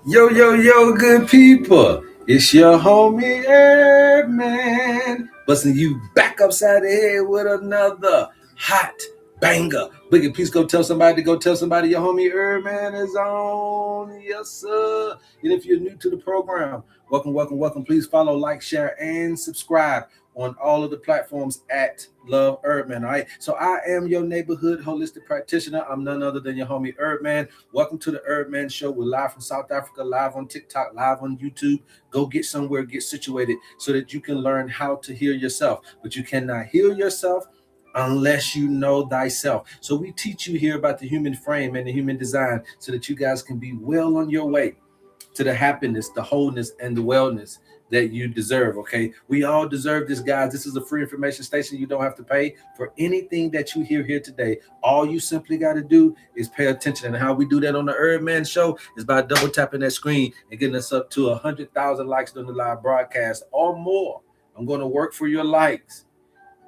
Yo, yo, yo, good people. It's your homie HerbMan, busting you back upside the head with another hot banger. Biggie, please go tell somebody your homie HerbMan is on. Yes, sir. And if you're new to the program, welcome. Please follow, like, share, and subscribe on all of the platforms at Love HerbMan. All right. So I am your neighborhood holistic practitioner. I'm none other than your homie HerbMan. Welcome to the HerbMan Show. We're live from South Africa, live on TikTok, live on YouTube. Go get somewhere, get situated so that you can learn how to heal yourself. But you cannot heal yourself unless you know thyself. So we teach you here about the human frame and the human design so that you guys can be well on your way to the happiness, the wholeness, and the wellness that you deserve. Okay, we all deserve this, guys. This is a free information station. You don't have to pay for anything that you hear here today. All you simply got to do is pay attention. And how we do that on the HerbMan Show is by double tapping that screen and getting us up to 100,000 likes during the live broadcast or more. I'm going to work for your likes.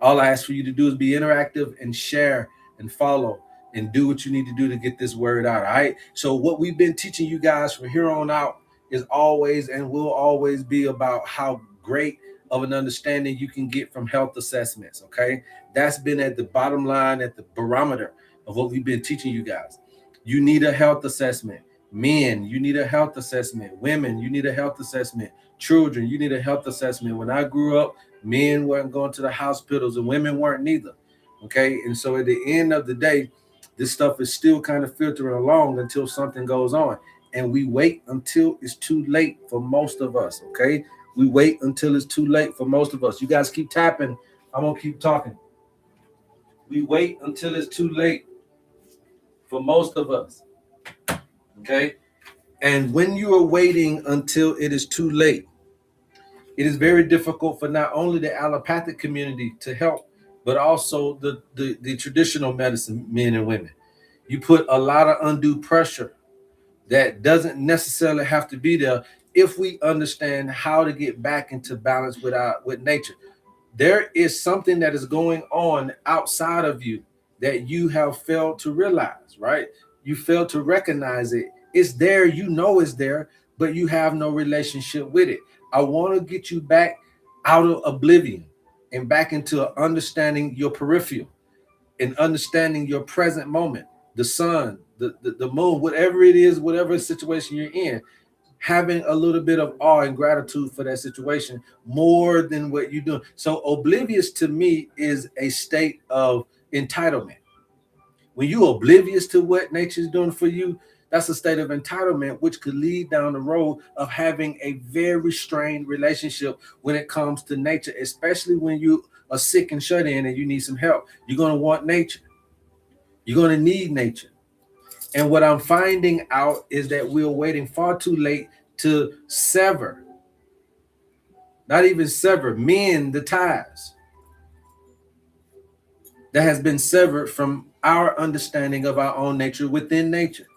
All I ask for you to do is be interactive and share and follow and do what you need to do to get this word out. All right. So what we've been teaching you guys from here on out is always and will always be about how great of an understanding you can get from health assessments. Okay. That's been at the bottom line, at the barometer of what we've been teaching you guys. You need a health assessment. Men, you need a health assessment. Women, you need a health assessment. Children, you need a health assessment. When I grew up, men weren't going to the hospitals and women weren't neither. Okay. And so at the end of the day, this stuff is still kind of filtering along until something goes on. And we wait until it's too late for most of us. Okay. We wait until it's too late for most of us. You guys keep tapping. I'm going to keep talking. We wait until it's too late for most of us. Okay. And when you are waiting until it is too late, it is very difficult for not only the allopathic community to help, but also the traditional medicine men and women. You put a lot of undue pressure that doesn't necessarily have to be there if we understand how to get back into balance with nature. There is something that is going on outside of you that you have failed to realize, right? You failed to recognize it. It's there, you know it's there, but you have no relationship with it. I want to get you back out of oblivion and back into understanding your peripheral and understanding your present moment, the sun, the moon, whatever it is, whatever situation you're in, having a little bit of awe and gratitude for that situation more than what you're doing. So oblivious to me is a state of entitlement. When you're oblivious to what nature's doing for you, that's a state of entitlement, which could lead down the road of having a very strained relationship when it comes to nature, especially when you are sick and shut in and you need some help. You're going to want nature. You're going to need nature. And what I'm finding out is that we're waiting far too late to sever, not even sever, mend the ties that has been severed from our understanding of our own nature within nature.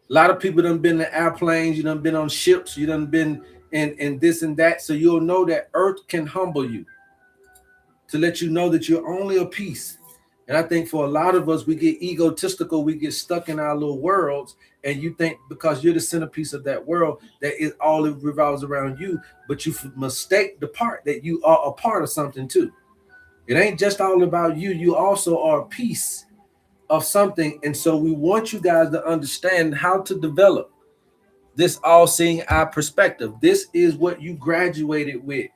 A lot of people done been in airplanes, you done been on ships, you done been in this and that. So you'll know that earth can humble you to let you know that you're only a piece. And I think for a lot of us, we get egotistical, we get stuck in our little worlds, and you think because you're the centerpiece of that world, that it all revolves around you, but you mistake the part that you are a part of something too. It ain't just all about you. You also are a piece of something. And so we want you guys to understand how to develop this all-seeing eye perspective. This is what you graduated with.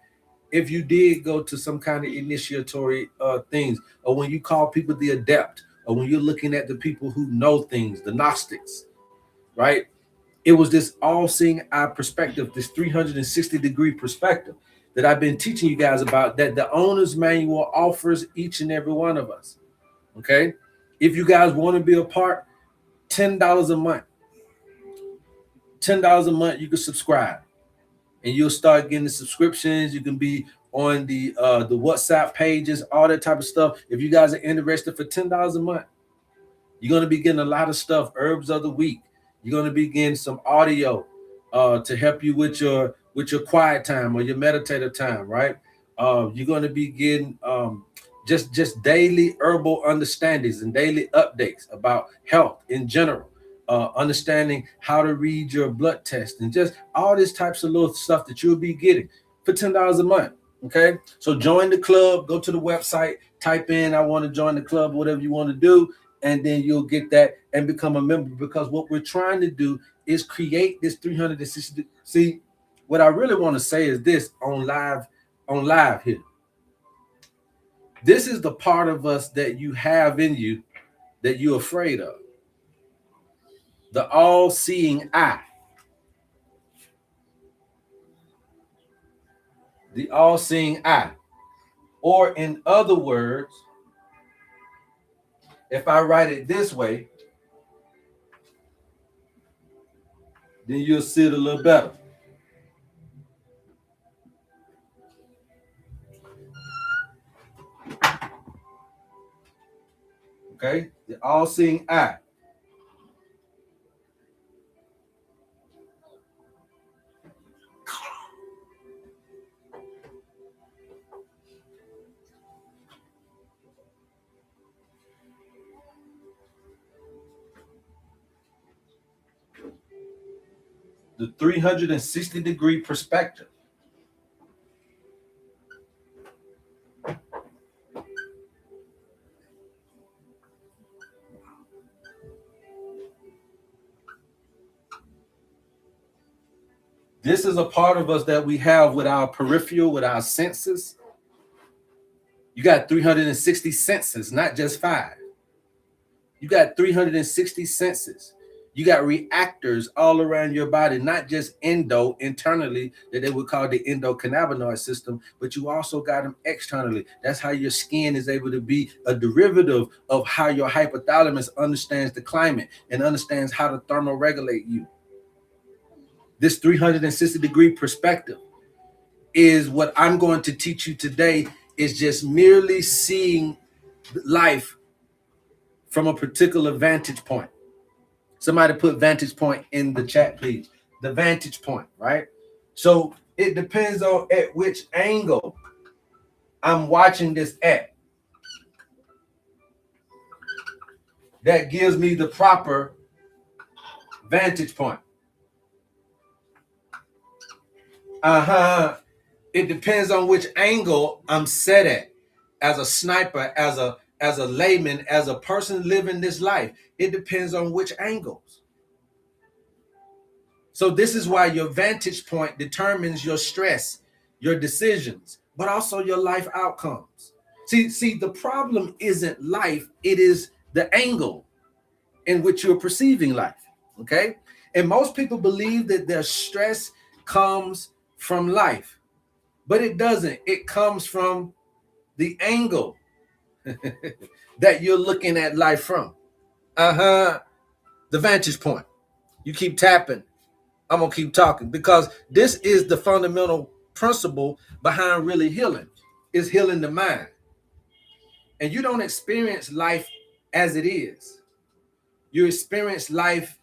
If you did go to some kind of initiatory things, or when you call people the adept, or when you're looking at the people who know things, the Gnostics, right? It was this all-seeing eye perspective, this 360-degree perspective that I've been teaching you guys about that the owner's manual offers each and every one of us. Okay. If you guys want to be a part, $10 a month. $10 a month, you can subscribe. And you'll start getting the subscriptions. You can be on the WhatsApp pages, all that type of stuff. If you guys are interested, for $10 a month, you're going to be getting a lot of stuff. Herbs of the week. You're going to be getting some audio to help you with your quiet time or your meditative time, right? You're going to be getting just daily herbal understandings and daily updates about health in general. Understanding how to read your blood test and just all this types of little stuff that you'll be getting for $10 a month. Okay, so join the club. Go to the website, type in "I want to join the club," whatever you want to do, and then you'll get that and become a member. Because what we're trying to do is create this 360. See, what I really want to say is this on live here. This is the part of us that you have in you that you're afraid of. The all-seeing eye. The all-seeing eye. Or in other words, if I write it this way, then you'll see it a little better. Okay? The all-seeing eye. The 360-degree perspective. This is a part of us that we have with our peripheral, with our senses. You got 360 senses, not just 5. You got 360 senses. You got reactors all around your body, not just internally, that they would call the endocannabinoid system, but you also got them externally. That's how your skin is able to be a derivative of how your hypothalamus understands the climate and understands how to thermoregulate you. This 360-degree perspective is what I'm going to teach you today, is just merely seeing life from a particular vantage point. Somebody put vantage point in the chat, please. The vantage point, right? So it depends on at which angle I'm watching this at. That gives me the proper vantage point. It depends on which angle I'm set at. As a sniper, as a layman, as a person living this life, it depends on which angles. So this is why your vantage point determines your stress, your decisions, but also your life outcomes. See, the problem isn't life, it is the angle in which you're perceiving life. Okay? And most people believe that their stress comes from life, but it doesn't. It comes from the angle that you're looking at life from. The vantage point. You keep tapping. I'm gonna keep talking, because this is the fundamental principle behind really healing. Is healing the mind. And you don't experience life as it is. You experience life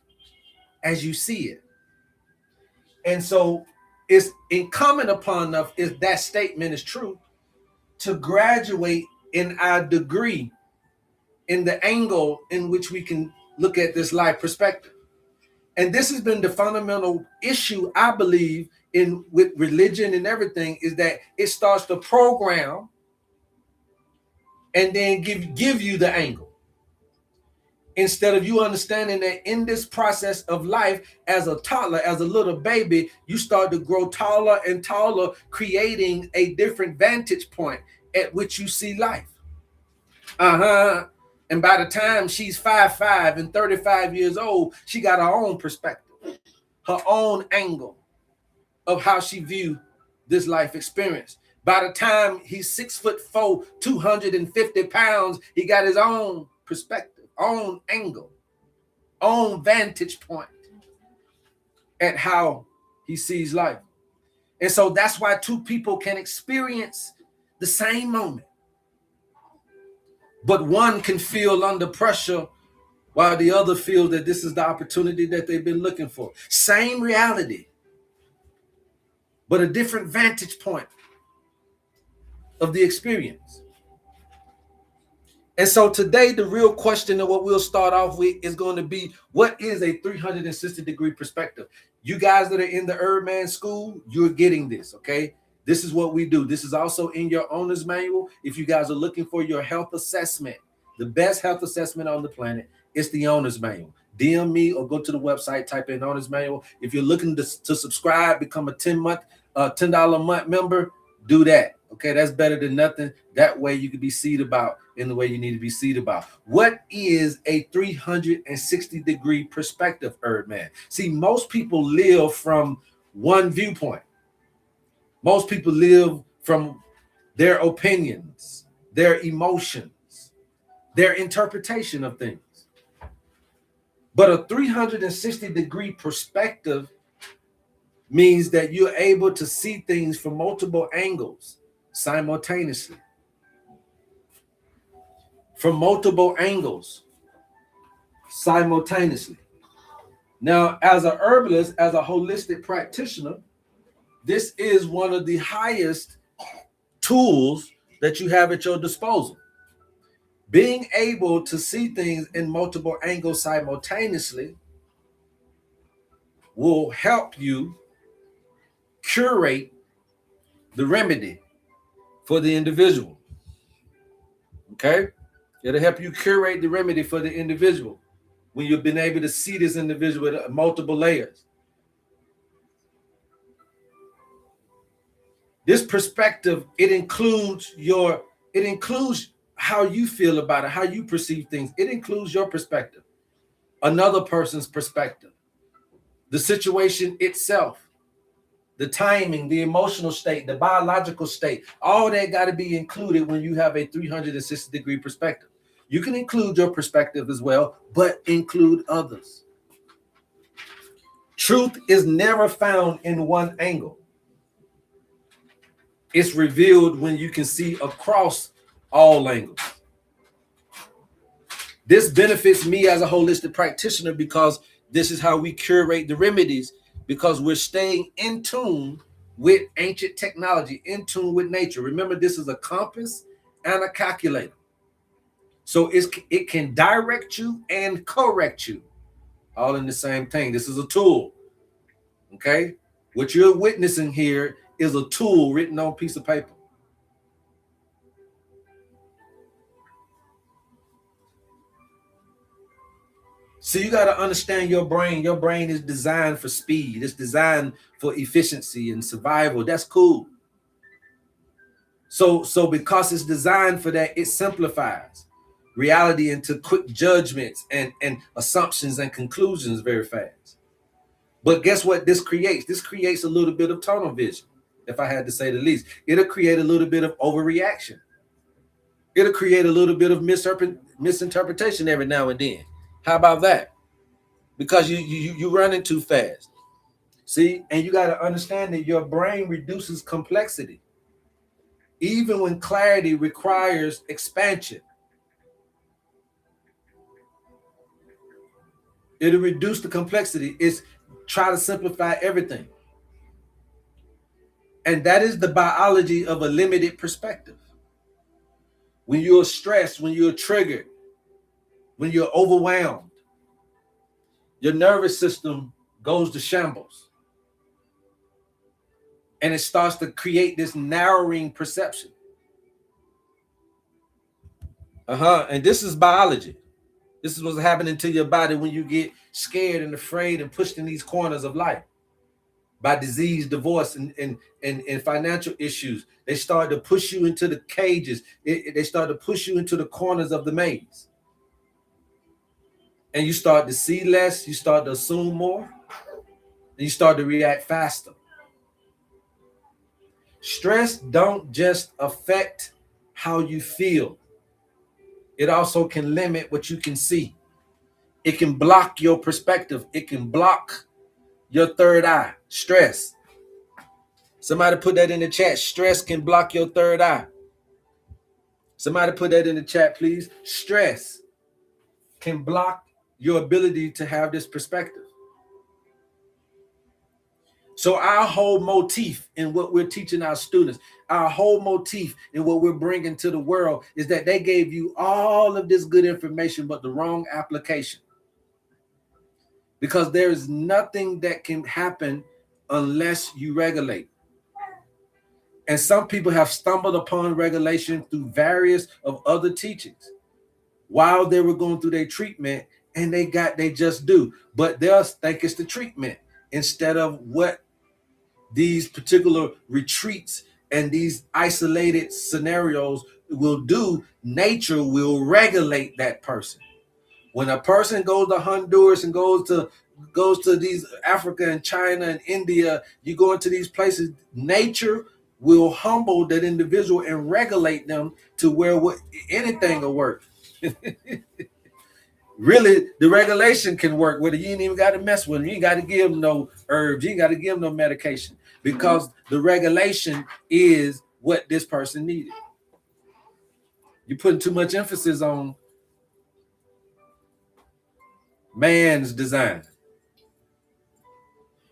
as you see it. And so it's incumbent upon us, if that statement is true, to graduate in our degree in the angle in which we can look at this life perspective. And this has been the fundamental issue, I believe, in with religion and everything, is that it starts to program and then give you the angle. Instead of you understanding that in this process of life, as a toddler, as a little baby, you start to grow taller and taller, creating a different vantage point at which you see life. And by the time she's 5'5" and 35 years old, she got her own perspective, her own angle of how she views this life experience. By the time he's 6'4", 250 pounds, he got his own perspective, own angle, own vantage point at how he sees life. And so that's why two people can experience the same moment, but one can feel under pressure while the other feels that this is the opportunity that they've been looking for. Same reality, but a different vantage point of the experience. And so today, the real question of what we'll start off with is going to be, what is a 360-degree perspective? You guys that are in the HerbMan school, you're getting this, okay? This is what we do. This is also in your owner's manual. If you guys are looking for your health assessment, the best health assessment on the planet, it's the owner's manual. DM me or go to the website, type in owner's manual. If you're looking to subscribe, become a $10 a month member, do that. Okay, that's better than nothing. That way you can be seen about in the way you need to be seen about. What is a 360-degree perspective, HerbMan? See, most people live from one viewpoint. Most people live from their opinions, their emotions, their interpretation of things. But a 360-degree perspective means that you're able to see things from multiple angles simultaneously. From multiple angles simultaneously. Now, as a herbalist, as a holistic practitioner, this is one of the highest tools that you have at your disposal. Being able to see things in multiple angles simultaneously will help you curate the remedy for the individual. Okay? It'll help you curate the remedy for the individual when you've been able to see this individual with multiple layers. This perspective, it includes how you feel about it, how you perceive things. It includes your perspective, another person's perspective, the situation itself, the timing, the emotional state, the biological state. All that got to be included when you have a 360-degree perspective. You can include your perspective as well, but include others. Truth is never found in one angle. It's revealed when you can see across all angles. This benefits me as a holistic practitioner because this is how we curate the remedies, because we're staying in tune with ancient technology, in tune with nature. Remember, this is a compass and a calculator. So it can direct you and correct you all in the same thing. This is a tool, okay? What you're witnessing here is a tool written on a piece of paper. So you got to understand your brain. Your brain is designed for speed. It's designed for efficiency and survival. That's cool. So because it's designed for that, it simplifies reality into quick judgments and assumptions and conclusions very fast. But guess what this creates? This creates a little bit of tunnel vision, if I had to say the least. It'll create a little bit of overreaction. It'll create a little bit of misinterpretation every now and then. How about that? Because you running too fast. See, and you got to understand that your brain reduces complexity, even when clarity requires expansion. It'll reduce the complexity. It's try to simplify everything. And that is the biology of a limited perspective. When you're stressed, when you're triggered, when you're overwhelmed, your nervous system goes to shambles. And it starts to create this narrowing perception. And this is biology. This is what's happening to your body when you get scared and afraid and pushed in these corners of life by disease, divorce, and financial issues. They start to push you into the cages. They start to push you into the corners of the maze. And you start to see less, you start to assume more, and you start to react faster. Stress don't just affect how you feel. It also can limit what you can see. It can block your perspective. It can block your third eye. Stress. Somebody put that in the chat. Stress can block your third eye. Somebody put that in the chat, please. Stress can block your ability to have this perspective. So our whole motif in what we're teaching our students, our whole motif in what we're bringing to the world is that they gave you all of this good information, but the wrong application. Because there is nothing that can happen unless you regulate. And some people have stumbled upon regulation through various of other teachings while they were going through their treatment, and they just do. But they'll think it's the treatment instead of what these particular retreats and these isolated scenarios will do. Nature will regulate that person. When a person goes to Honduras and goes to these Africa and China and India, you go into these places, nature will humble that individual and regulate them to where anything will work. Really, the regulation can work with it. You ain't even got to mess with them. You ain't got to give them no herbs. You ain't got to give them no medication, because the regulation is what this person needed. You're putting too much emphasis on man's design,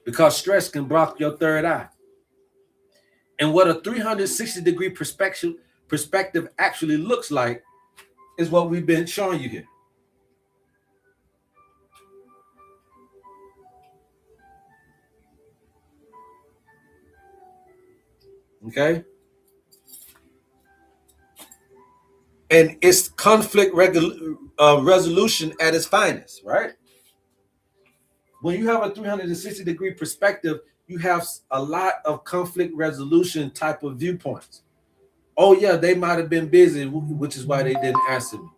because stress can block your third eye. And what a 360-degree perspective actually looks like is what we've been showing you here. Okay? And it's conflict resolution at its finest, right? When you have a 360-degree perspective, you have a lot of conflict resolution type of viewpoints. Oh yeah, they might have been busy, which is why they didn't answer me.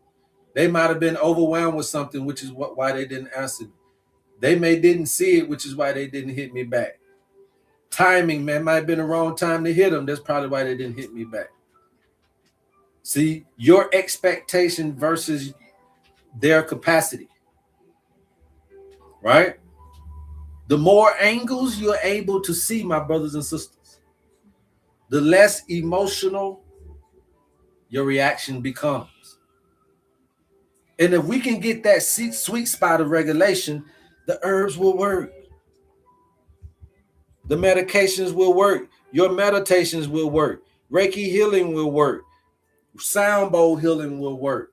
They might have been overwhelmed with something, which is why they didn't answer me. They didn't see it, which is why they didn't hit me back. Timing, man, might have been the wrong time to hit them. That's probably why they didn't hit me back. See, your expectation versus their capacity, right? The more angles you're able to see, my brothers and sisters, the less emotional your reaction becomes. And if we can get that sweet spot of regulation, the herbs will work. The medications will work. Your meditations will work. Reiki healing will work. Sound bowl healing will work.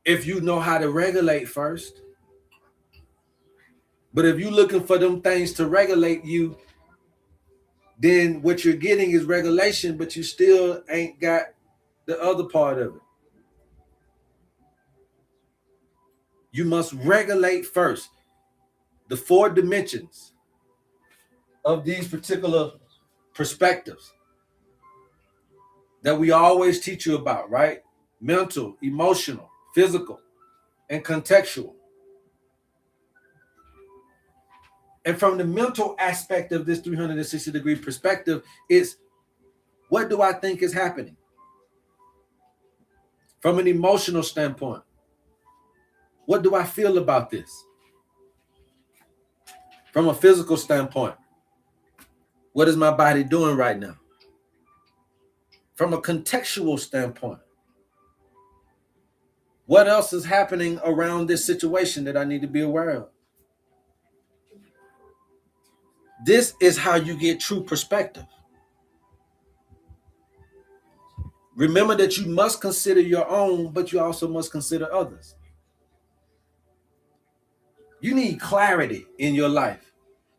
If you know how to regulate first. But if you're looking for them things to regulate you, then what you're getting is regulation, but you still ain't got the other part of it. You must regulate first. The 4 dimensions of these particular perspectives that we always teach you about, right? Mental, emotional, physical, and contextual. And from the mental aspect of this 360-degree perspective, it's what do I think is happening? From an emotional standpoint, what do I feel about this? From a physical standpoint, what is my body doing right now? From a contextual standpoint, what else is happening around this situation that I need to be aware of? This is how you get true perspective. Remember that you must consider your own, but you also must consider others. You need clarity in your life.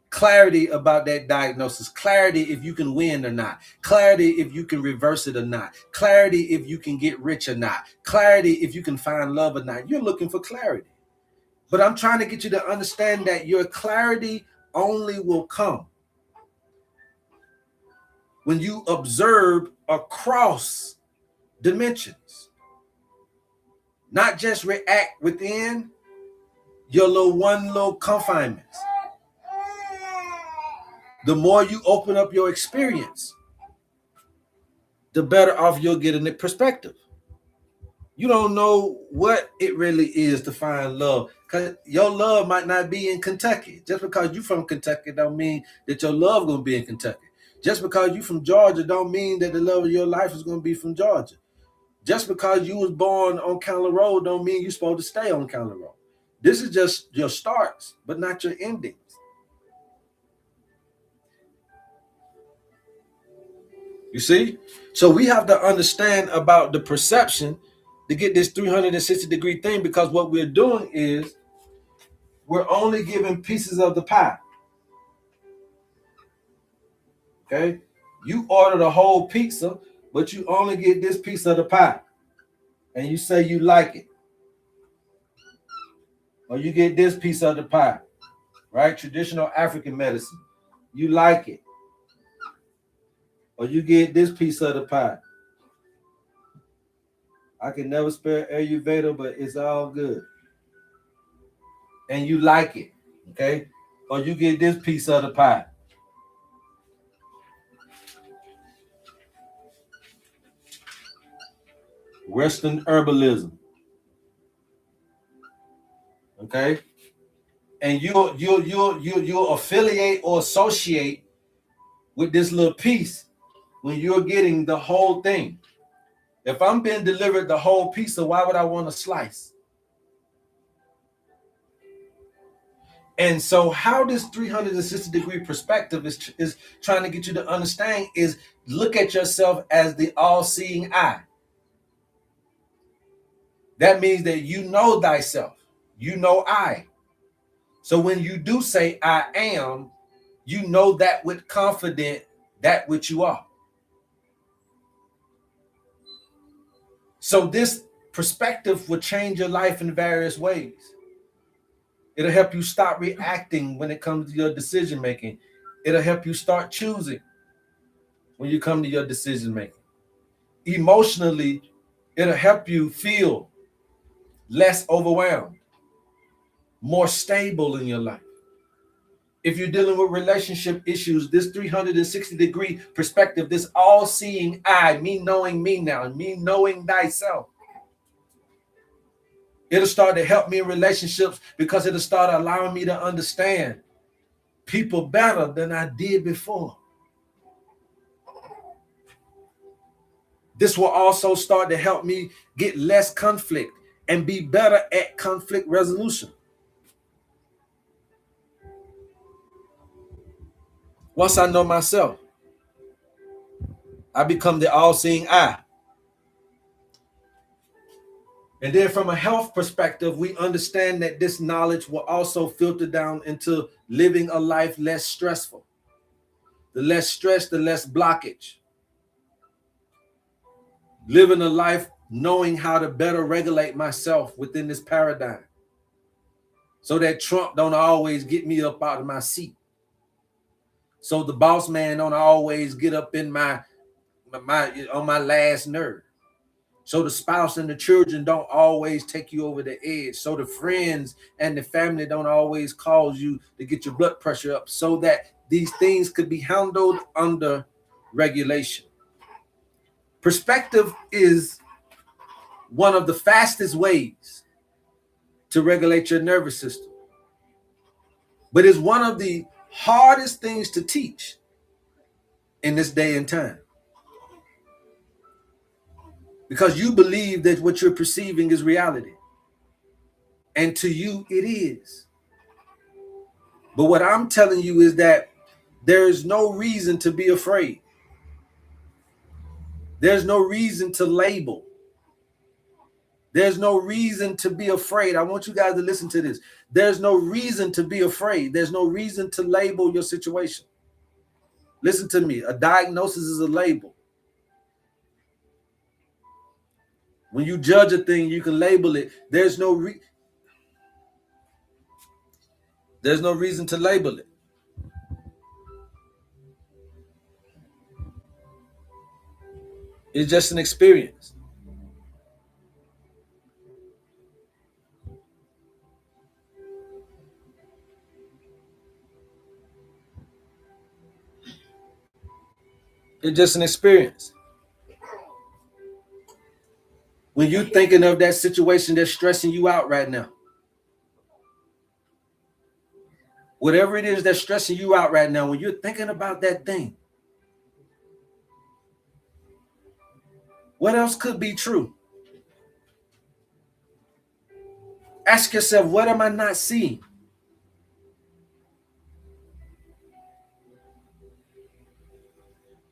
Clarity about that diagnosis. Clarity if you can win or not. Clarity if you can reverse it or not. Clarity if you can get rich or not. Clarity if you can find love or not. You're looking for clarity. But I'm trying to get you to understand that your clarity only will come when you observe across dimensions. Not just react within your little confinements. The more you open up your experience, the better off you'll get in the perspective. You don't know what it really is to find love, because your love might not be in Kentucky. Just because you from Kentucky don't mean that your love gonna be in Kentucky. Just because you from Georgia don't mean that the love of your life is gonna be from Georgia. Just because you was born on County Road don't mean you're supposed to stay on County Road. This is just your starts, but not your endings. You see? So we have to understand about the perception to get this 360-degree thing, because what we're doing is we're only giving pieces of the pie. Okay? You order the whole pizza, but you only get this piece of the pie. And you say you like it. Or you get this piece of the pie. Right? Traditional African medicine. You like it. Or you get this piece of the pie. I can never spell Ayurveda, but it's all good. And you like it. Okay? Or you get this piece of the pie. Western herbalism. Okay? And you'll affiliate or associate with this little piece when you're getting the whole thing. If I'm being delivered the whole pizza, why would I want a slice? And so how this 360-degree perspective is trying to get you to understand is look at yourself as the all-seeing eye. That means that you know thyself. You know I. So when you do say I am, you know that with confidence that which you are. So this perspective will change your life in various ways. It'll help you stop reacting when it comes to your decision making. It'll help you start choosing when you come to your decision making. Emotionally, it'll help you feel less overwhelmed, more stable in your life. If you're dealing with relationship issues, this 360-degree perspective, this all-seeing eye, me knowing me now, me knowing thyself, it'll start to help me in relationships because it'll start allowing me to understand people better than I did before. This will also start to help me get less conflict and be better at conflict resolution. Once I know myself, I become the all-seeing eye. And then from a health perspective, we understand that this knowledge will also filter down into living a life less stressful. The less stress, the less blockage. Living a life knowing how to better regulate myself within this paradigm, so that Trump don't always get me up out of my seat. So the boss man don't always get up in my on my last nerve. So the spouse and the children don't always take you over the edge. So the friends and the family don't always cause you to get your blood pressure up, so that these things could be handled under regulation. Perspective is one of the fastest ways to regulate your nervous system, but it's one of the hardest things to teach in this day and time, because you believe that what you're perceiving is reality, and to you it is. But what I'm telling you is that there is no reason to be afraid. There's no reason to label. There's no reason to be afraid. I want you guys to listen to this. There's no reason to be afraid. There's no reason to label your situation. Listen to me. A diagnosis is a label. When you judge a thing, you can label it. There's no reason to label it. It's just an experience. It's just an experience. When you're thinking of that situation that's stressing you out right now, whatever it is that's stressing you out right now, when you're thinking about that thing, what else could be true? Ask yourself, what am I not seeing?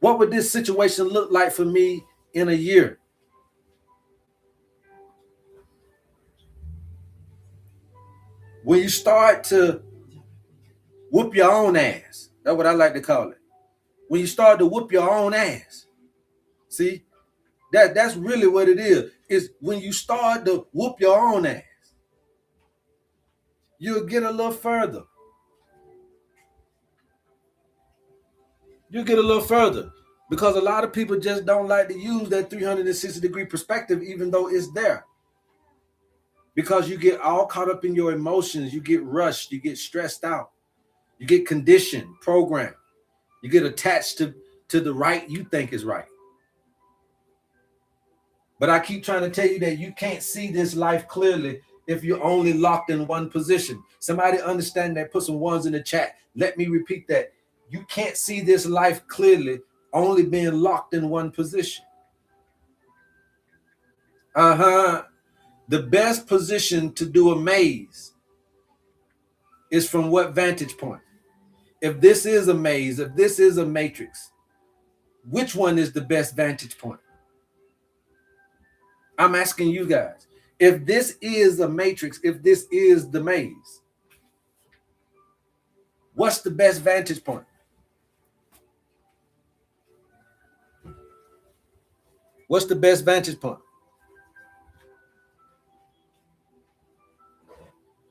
What would this situation look like for me in a year? When you start to whoop your own ass, that's what I like to call it. When you start to whoop your own ass, see, that's really what it is. Is when you start to whoop your own ass, you'll get a little further. You'll get a little further because a lot of people just don't like to use that 360-degree perspective, even though it's there. Because you get all caught up in your emotions, you get rushed, you get stressed out, you get conditioned, programmed, you get attached to the right you think is right. But I keep trying to tell you that you can't see this life clearly if you're only locked in one position. Somebody understand that, put some ones in the chat. Let me repeat that. You can't see this life clearly only being locked in one position. The best position to do a maze is from what vantage point? If this is a maze, if this is a matrix, which one is the best vantage point? I'm asking you guys. If this is a matrix, if this is the maze, what's the best vantage point? What's the best vantage point?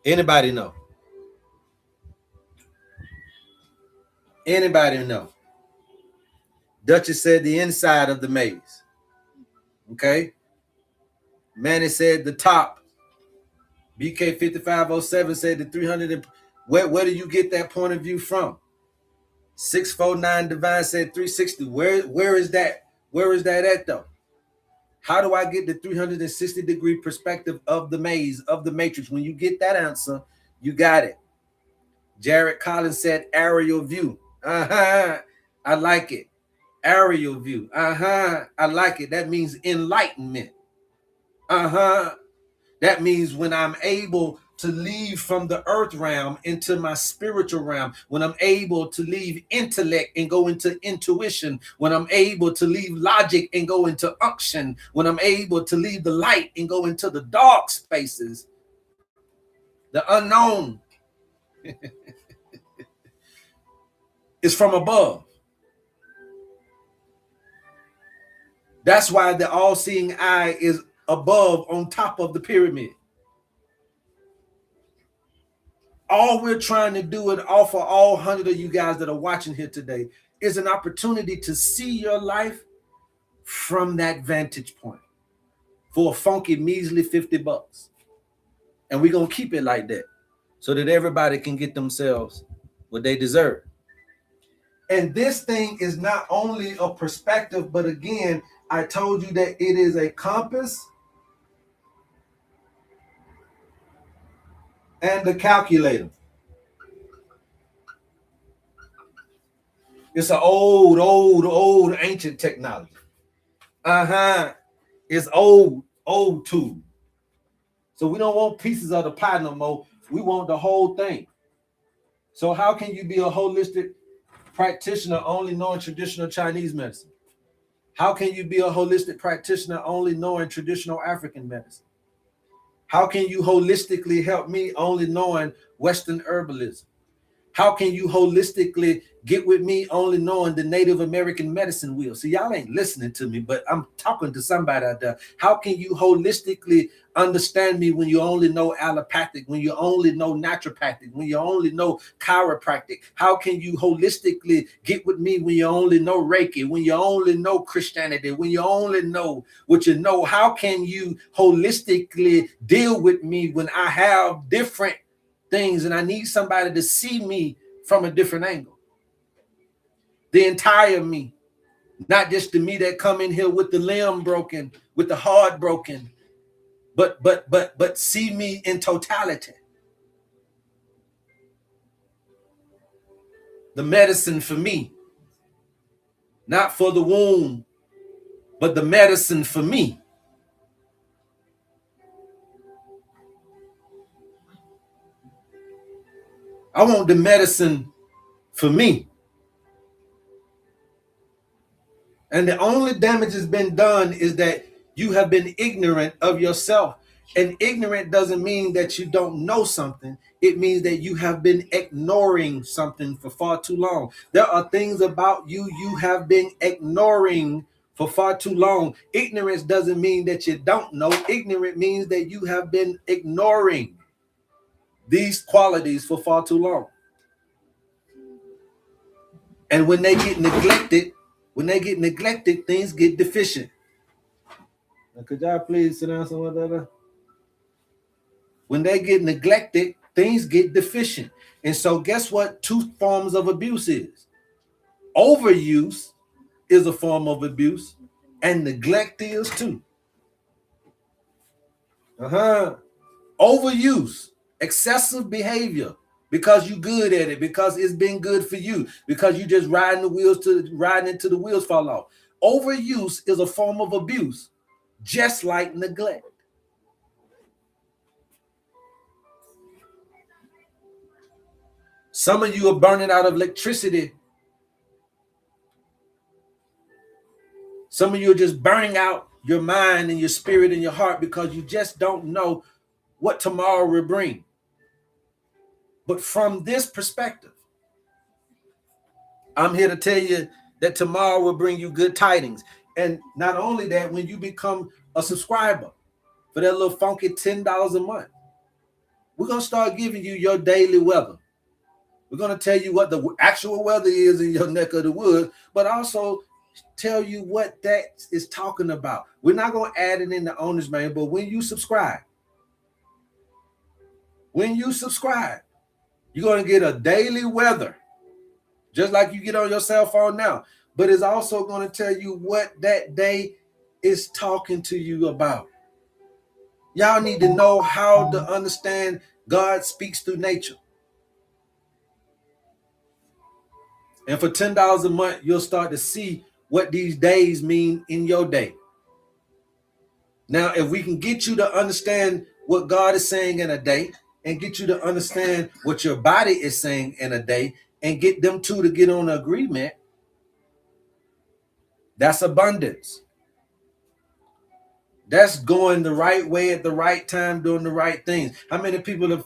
Anybody know? Anybody know? Duchess said the inside of the maze. Okay. Manny said the top. BK5507 said the 300. Where do you get that point of view from? 649 Divine said 360. Where is that? Where is that at though? How do I get the 360-degree perspective of the maze, of the matrix? When you get that answer, you got it. Jared Collins said aerial view. I like it. Aerial view. I like it. That means enlightenment. That means when I'm able to leave from the earth realm into my spiritual realm, when I'm able to leave intellect and go into intuition, when I'm able to leave logic and go into unction, when I'm able to leave the light and go into the dark spaces, the unknown is from above. That's why the all-seeing eye is above, on top of the pyramid. All we're trying to do and offer all 100 of you guys that are watching here today is an opportunity to see your life from that vantage point for a funky, measly $50. And we're going to keep it like that so that everybody can get themselves what they deserve. And this thing is not only a perspective, but again, I told you that it is a compass and a calculator. It's an old ancient technology. It's old tool. So we don't want pieces of the pie no more. We want the whole thing. So how can you be a holistic practitioner only knowing traditional Chinese medicine? How can you be a holistic practitioner only knowing traditional African medicine? How can you holistically help me only knowing Western herbalism? How can you holistically get with me only knowing the Native American medicine wheel? See, y'all ain't listening to me, but I'm talking to somebody out there. How can you holistically understand me when you only know allopathic, when you only know naturopathic, when you only know chiropractic? How can you holistically get with me when you only know Reiki, when you only know Christianity, when you only know what you know? How can you holistically deal with me when I have different things and I need somebody to see me from a different angle? The entire me, Not just the me that come in here with the limb broken, with the heart broken, but see me in totality. The medicine for me, not for the wound, but the medicine for me. I want the medicine for me. And the only damage that's been done is that you have been ignorant of yourself. And ignorant doesn't mean that you don't know something. It means that you have been ignoring something for far too long. There are things about you have been ignoring for far too long. Ignorance doesn't mean that you don't know. Ignorant means that you have been ignoring these qualities for far too long. And when they get neglected, things get deficient. Now, could y'all please sit down somewhere? When they get neglected, things get deficient. And so guess what 2 forms of abuse is? Overuse is a form of abuse, and neglect is too. Overuse, excessive behavior, because you're good at it, because it's been good for you, because you just riding into the wheels fall off. Overuse is a form of abuse, just like neglect. Some of you are burning out of electricity. Some of you are just burning out your mind and your spirit and your heart because you just don't know what tomorrow will bring. But from this perspective, I'm here to tell you that tomorrow will bring you good tidings. And not only that, when you become a subscriber for that little funky $10 a month, we're going to start giving you your daily weather. We're going to tell you what the actual weather is in your neck of the woods, but also tell you what that is talking about. We're not going to add it in the owner's manual, but when you subscribe, you're going to get a daily weather, just like you get on your cell phone now. But it's also going to tell you what that day is talking to you about. Y'all need to know how to understand God speaks through nature. And for $10 a month, you'll start to see what these days mean in your day. Now, if we can get you to understand what God is saying in a day, and get you to understand what your body is saying in a day, and get them two to get on an agreement, that's abundance. That's going the right way at the right time, doing the right things. How many people have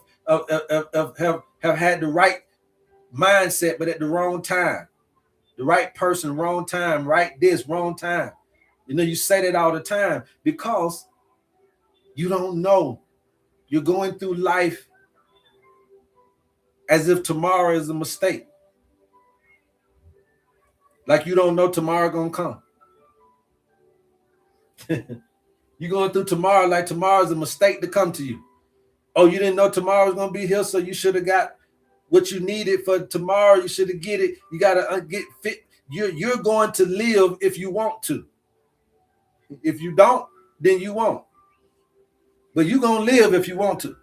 had the right mindset, but at the wrong time? The right person, wrong time, right this, wrong time. You know, you say that all the time because you don't know. You're going through life as if tomorrow is a mistake. Like you don't know tomorrow gonna come. You're going through tomorrow like tomorrow's a mistake to come to you. Oh, you didn't know tomorrow was gonna be here, so you should have got what you needed for tomorrow. You should have get it. You gotta get fit. You're going to live if you want to. If you don't, then you won't. But you're gonna live if you want to.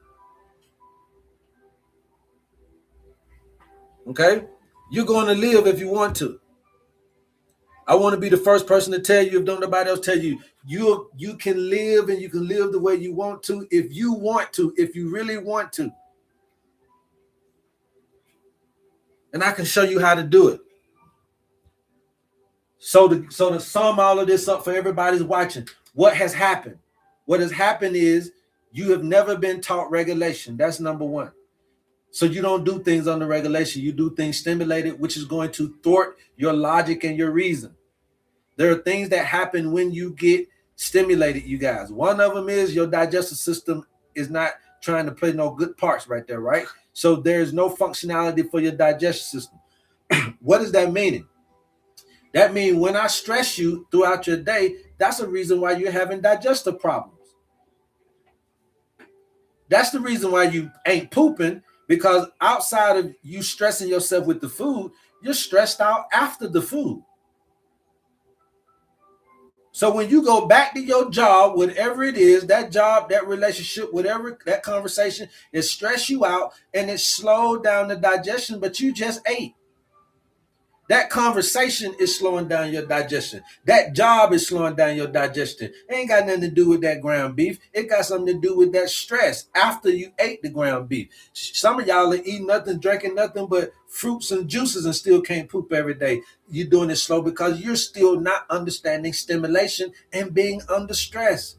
Okay? You're going to live if you want to. I want to be the first person to tell you, if don't nobody else tell you, you can live, and you can live the way you want to if you want to, if you really want to. And I can show you how to do it. So to sum all of this up for everybody's watching, what has happened? What has happened is you have never been taught regulation. That's number one. So you don't do things under regulation. You do things stimulated, which is going to thwart your logic and your reason. There are things that happen when you get stimulated, you guys. One of them is your digestive system is not trying to play no good parts right there, right? So there's no functionality for your digestive system. What is that meaning? That means when I stress you throughout your day, that's a reason why you're having digestive problems. That's the reason why you ain't pooping, because outside of you stressing yourself with the food, you're stressed out after the food. So when you go back to your job, whatever it is, that job, that relationship, whatever, that conversation, it stress you out and it slowed down the digestion, but you just ate. That conversation is slowing down your digestion. That job is slowing down your digestion. It ain't got nothing to do with that ground beef. It got something to do with that stress after you ate the ground beef. Some of y'all are eating nothing, drinking nothing but fruits and juices and still can't poop every day. You're doing it slow because you're still not understanding stimulation and being under stress.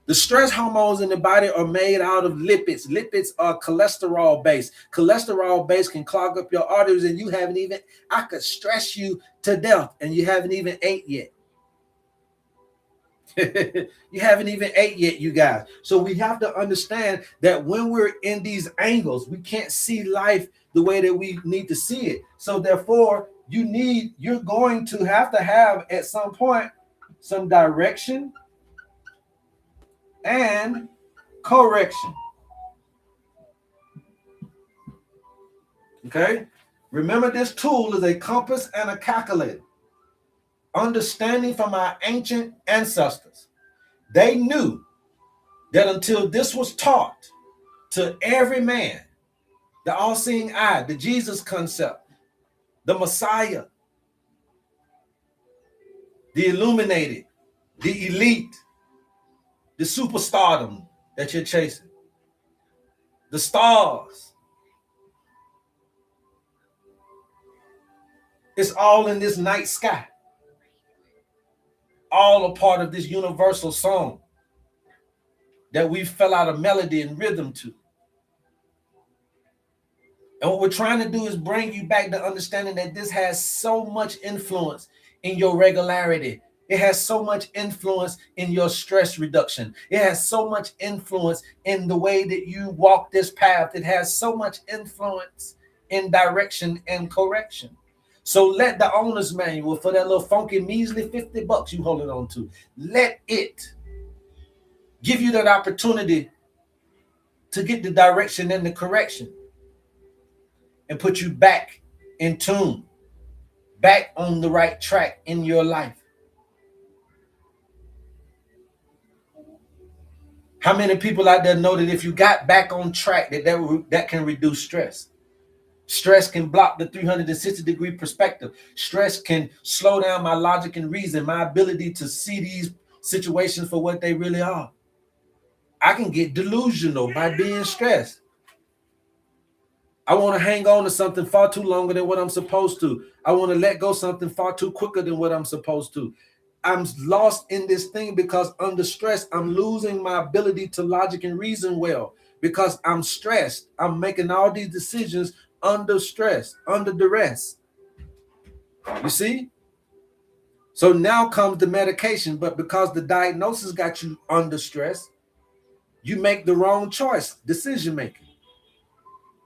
The stress hormones in the body are made out of lipids. Lipids are cholesterol based. Cholesterol based can clog up your arteries, and I could stress you to death, and you haven't even ate yet. You haven't even ate yet, you guys. So we have to understand that when we're in these angles, we can't see life the way that we need to see it. So therefore, you're going to have at some point some direction and correction. Okay? Remember, this tool is a compass and a calculator. Understanding from our ancient ancestors, they knew that until this was taught to every man, the all-seeing eye, the Jesus concept, the Messiah, the illuminated, the elite, the superstardom that you're chasing, the stars. It's all in this night sky, all a part of this universal song that we fell out of melody and rhythm to. And what we're trying to do is bring you back to understanding that this has so much influence in your regularity. It has so much influence in your stress reduction. It has so much influence in the way that you walk this path. It has so much influence in direction and correction. So let the owner's manual for that little funky measly $50 you holding on to, let it give you that opportunity to get the direction and the correction and put you back in tune, back on the right track in your life. How many people out there know that if you got back on track, that can reduce stress? Stress can block the 360-degree perspective. Stress can slow down my logic and reason, my ability to see these situations for what they really are. I can get delusional by being stressed. I want to hang on to something far too longer than what I'm supposed to. I want to let go something far too quicker than what I'm supposed to. I'm lost in this thing because under stress, I'm losing my ability to logic and reason well because I'm stressed. I'm making all these decisions under stress, under duress. You see? So now comes the medication, but because the diagnosis got you under stress, you make the wrong choice, decision making.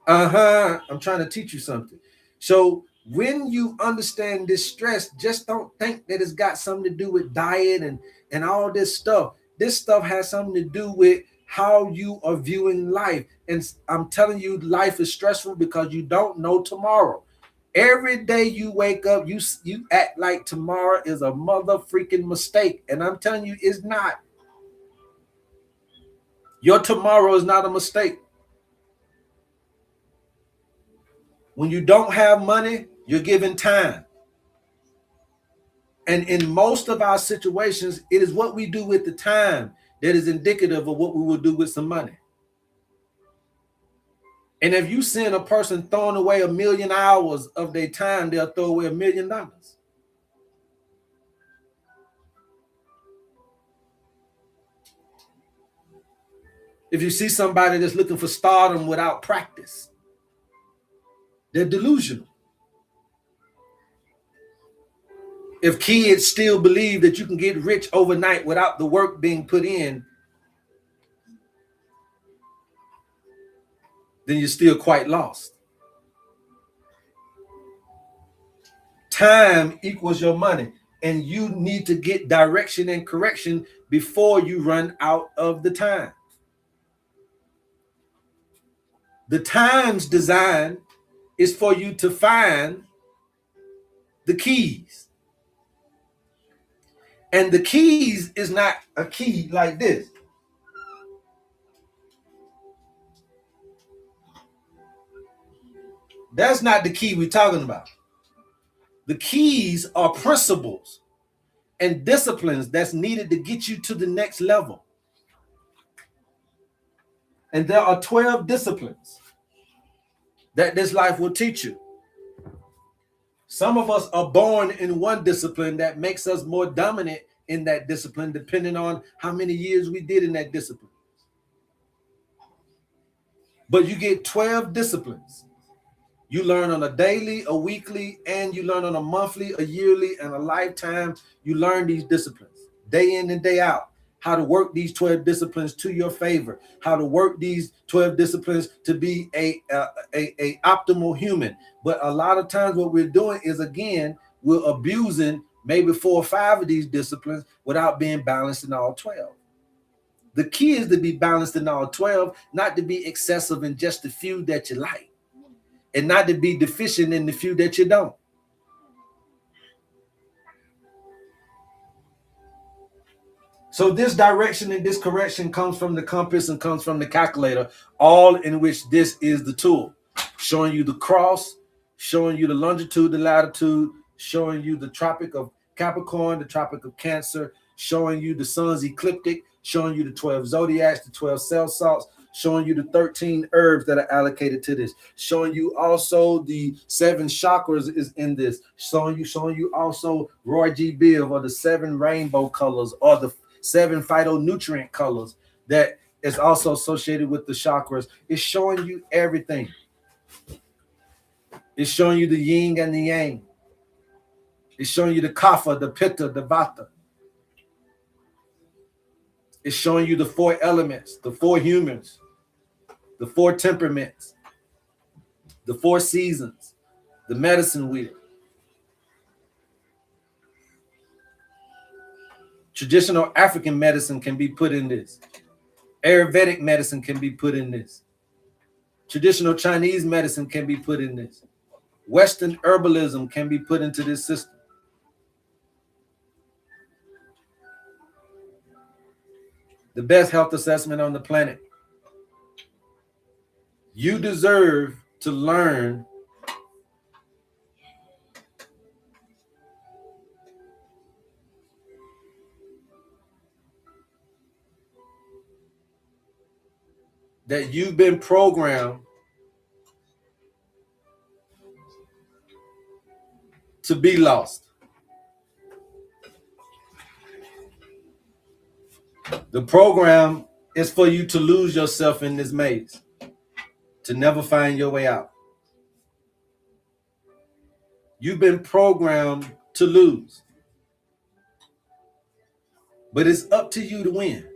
I'm trying to teach you something. So when you understand this stress, just don't think that it's got something to do with diet and all this stuff. This stuff has something to do with how you are viewing life. And I'm telling you, life is stressful because you don't know tomorrow. Every day you wake up, you act like tomorrow is a mother freaking mistake. And I'm telling you, it's not. Your tomorrow is not a mistake. When you don't have money, you're given time. And in most of our situations, it is what we do with the time that is indicative of what we will do with some money. And if you send a person throwing away 1 million hours of their time, they'll throw away $1 million. If you see somebody that's looking for stardom without practice, they're delusional. If kids still believe that you can get rich overnight without the work being put in, then you're still quite lost. Time equals your money, and you need to get direction and correction before you run out of the time. The time's design is for you to find the keys. And the keys is not a key like this. That's not the key we're talking about. The keys are principles and disciplines that's needed to get you to the next level. And there are 12 disciplines that this life will teach you. Some of us are born in one discipline that makes us more dominant in that discipline, depending on how many years we did in that discipline. But you get 12 disciplines. You learn on a daily, a weekly, and you learn on a monthly, a yearly, and a lifetime. You learn these disciplines day in and day out. How to work these 12 disciplines to your favor. How to work these 12 disciplines to be a optimal human. But a lot of times what we're doing is, again, we're abusing maybe 4 or 5 of these disciplines without being balanced in all 12. The key is to be balanced in all 12, not to be excessive in just the few that you like, and not to be deficient in the few that you don't. So this direction and this correction comes from the compass and comes from the calculator, all in which this is the tool, showing you the cross, showing you the longitude, the latitude, showing you the Tropic of Capricorn, the Tropic of Cancer, showing you the sun's ecliptic, showing you the 12 zodiacs, the 12 cell salts, showing you the 13 herbs that are allocated to this, showing you also the 7 chakras is in this, showing you also Roy G. Biv, or the 7 rainbow colors, or the 7 phytonutrient colors that is also associated with the chakras. It's showing you everything. It's showing you the yin and the yang. It's showing you the kapha, the pitta, the vata. It's showing you the 4 elements, the 4 humors, the 4 temperaments, the 4 seasons, the medicine wheel. Traditional African medicine can be put in this. Ayurvedic medicine can be put in this. Traditional Chinese medicine can be put in this. Western herbalism can be put into this system. The best health assessment on the planet. You deserve to learn that you've been programmed to be lost. The program is for you to lose yourself in this maze, to never find your way out. You've been programmed to lose, but it's up to you to win.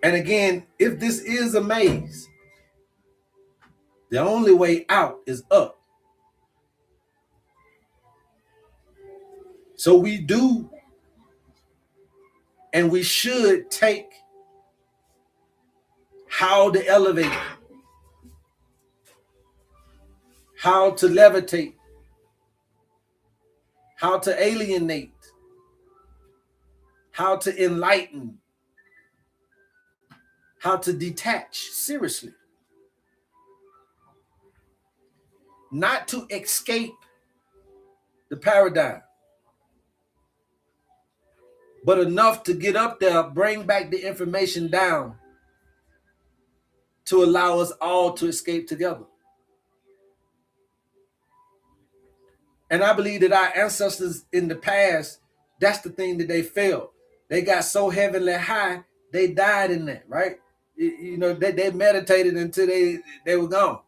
And again, if this is a maze, the only way out is up. So we do and we should take how to elevate, how to levitate, how to alienate, how to enlighten, how to detach seriously. Not to escape the paradigm, but enough to get up there, bring back the information down to allow us all to escape together. And I believe that our ancestors in the past, that's the thing that they failed. They got so heavenly high, they died in that, right? You know, they meditated until they were gone,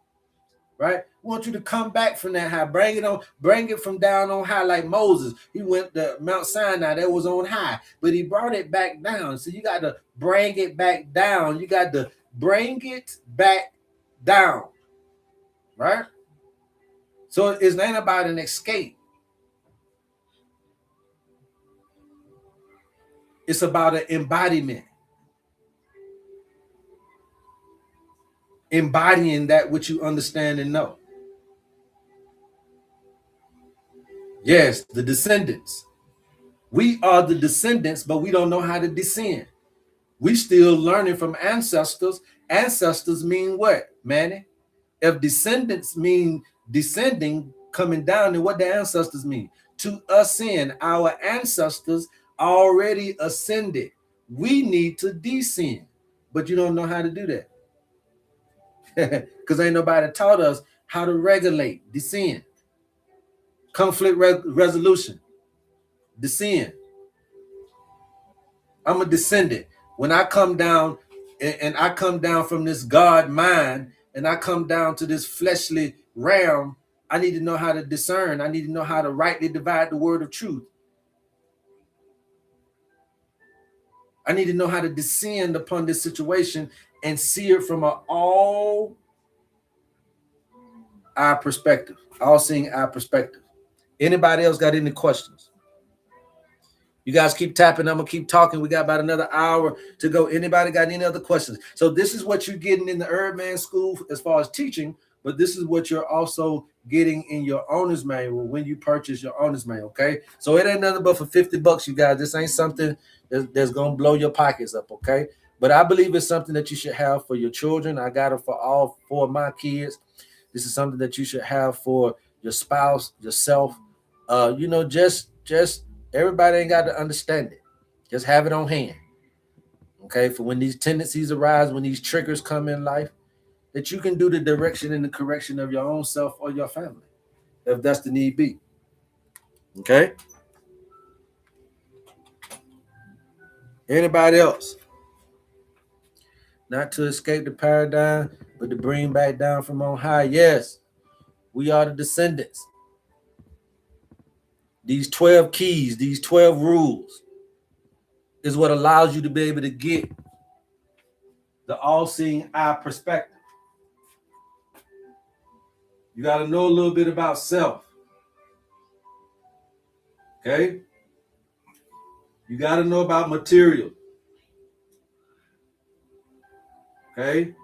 right? We want you to come back from that high. Bring it from down on high, like Moses. He went to Mount Sinai, that was on high, but he brought it back down. So you got to bring it back down. You got to bring it back down, right? So it's not about an escape. It's about an embodiment. Embodying that which you understand and know. Yes, the descendants. We are the descendants, but we don't know how to descend. We still learning from ancestors. Ancestors mean what, Manny? If descendants mean descending, coming down, then what the ancestors mean? To ascend. Our ancestors already ascended. We need to descend, but you don't know how to do that because ain't nobody taught us how to regulate, descend, conflict resolution, descend. I'm a descendant. When I come down and I come down from this God mind and I come down to this fleshly realm, I need to know how to discern. I need to know how to rightly divide the word of truth. I need to know how to descend upon this situation and see it from an all eye perspective, all seeing eye perspective. Anybody else got any questions? You guys keep tapping. I'm gonna keep talking. We got about another hour to go. Anybody got any other questions? So this is what you're getting in the HerbMan School as far as teaching, but this is what you're also getting in your owner's manual when you purchase your owner's manual. Okay, so it ain't nothing but for $50, you guys. This ain't something that's gonna blow your pockets up. Okay, but I believe it's something that you should have for your children. I got it for all 4 of my kids. This is something that you should have for your spouse, yourself. Just everybody ain't got to understand it. Just have it on hand. Okay, for when these tendencies arise, when these triggers come in life, that you can do the direction and the correction of your own self or your family, if that's the need be. Okay. Anybody else? Not to escape the paradigm, but to bring back down from on high. Yes, we are the descendants. These 12 keys, these 12 rules is what allows you to be able to get the all-seeing eye perspective. You got to know a little bit about self. Okay? You got to know about material. Okay?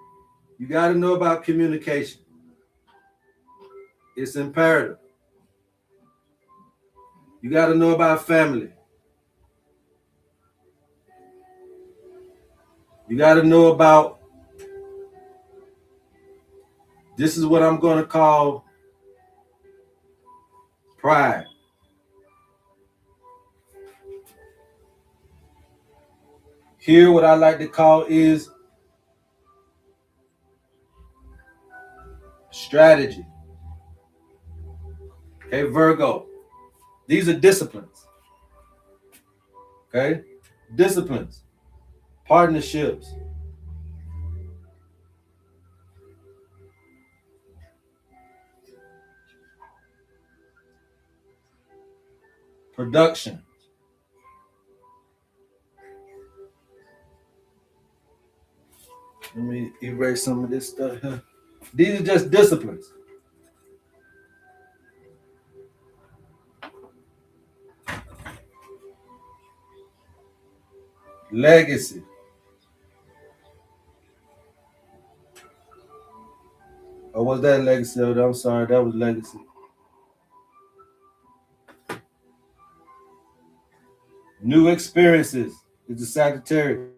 You got to know about communication. It's imperative. You got to know about family. You got to know about, this is what I'm going to call pride. Here, what I like to call is strategy. Okay, Virgo. These are disciplines. Okay? Disciplines. Partnerships. Production. Let me erase some of this stuff here. These are just disciplines. Legacy. Or was that legacy? I'm sorry, that was legacy. New experiences is the Sagittarius.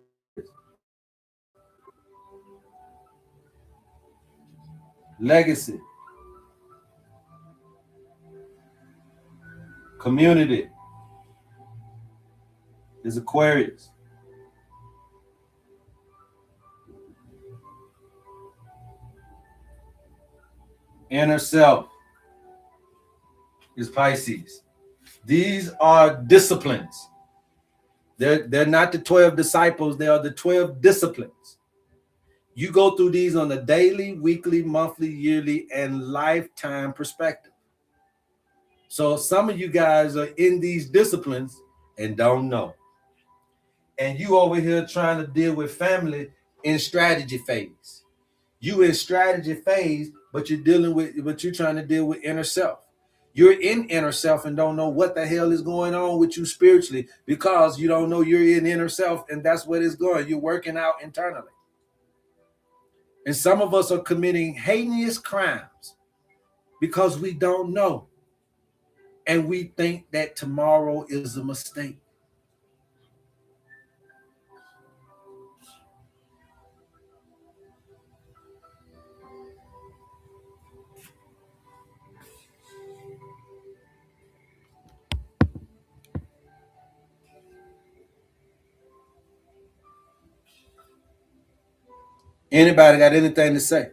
Legacy. Community is Aquarius. Inner self is Pisces. These are disciplines. They're not the 12 disciples, they are the 12 disciplines. You go through these on a daily, weekly, monthly, yearly, and lifetime perspective. So some of you guys are in these disciplines and don't know. And you over here trying to deal with family in strategy phase. You in strategy phase, but you're trying to deal with inner self. You're in inner self and don't know what the hell is going on with you spiritually because you don't know you're in inner self and that's what it's going. You're working out internally. And some of us are committing heinous crimes because we don't know. And we think that tomorrow is a mistake. Anybody got anything to say?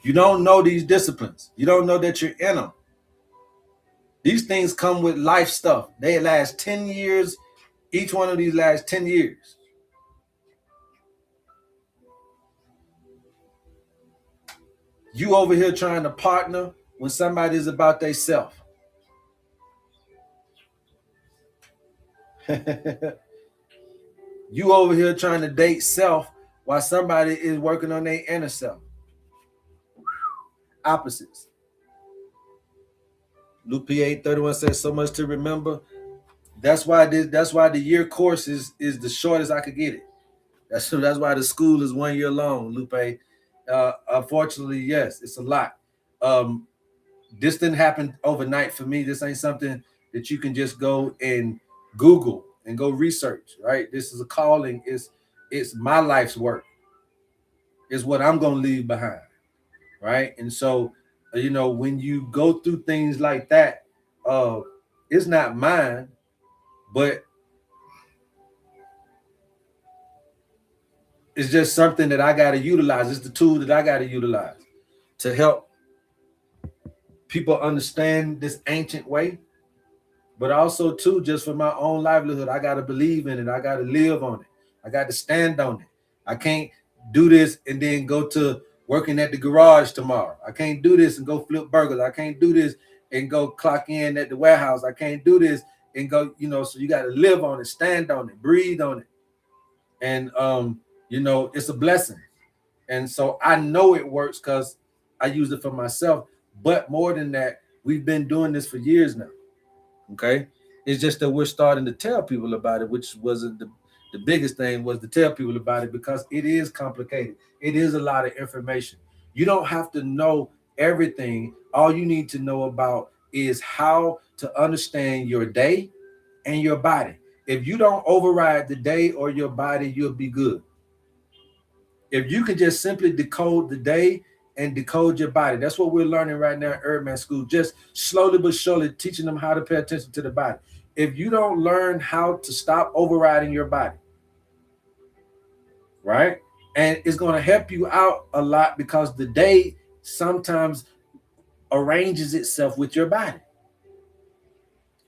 You don't know these disciplines. You don't know that you're in them. These things come with life stuff. They last 10 years. Each one of these lasts 10 years. You over here trying to partner when somebody is about their self. You over here trying to date self while somebody is working on their inner self. Opposites. Lupe 831 says so much to remember. That's why the year course is the shortest I could get it. That's why the school is 1 year long, Lupe. Unfortunately, yes, it's a lot. Um, this didn't happen overnight for me. This ain't something that you can just go and Google and go research, right? This is a calling. It's my life's work. It's what I'm gonna leave behind, right? And so, when you go through things like that, uh, it's not mine, but it's just something that I got to utilize. It's the tool that I got to utilize to help people understand this ancient way, but also too just for my own livelihood. I got to believe in it. I got to live on it. I got to stand on it. I can't do this and then go to working at the garage tomorrow. I can't do this and go flip burgers. I can't do this and go clock in at the warehouse. I can't do this and go, so you got to live on it, stand on it, breathe on it. And it's a blessing. And so I know it works because I use it for myself. But more than that, we've been doing this for years now. Okay. It's just that we're starting to tell people about it, which wasn't the biggest thing was to tell people about it because it is complicated. It is a lot of information. You don't have to know everything. All you need to know about is how to understand your day and your body. If you don't override the day or your body, you'll be good. If you can just simply decode the day and decode your body, that's what we're learning right now at HerbMan School, just slowly but surely teaching them how to pay attention to the body. If you don't learn how to stop overriding your body, right? And it's going to help you out a lot because the day sometimes arranges itself with your body.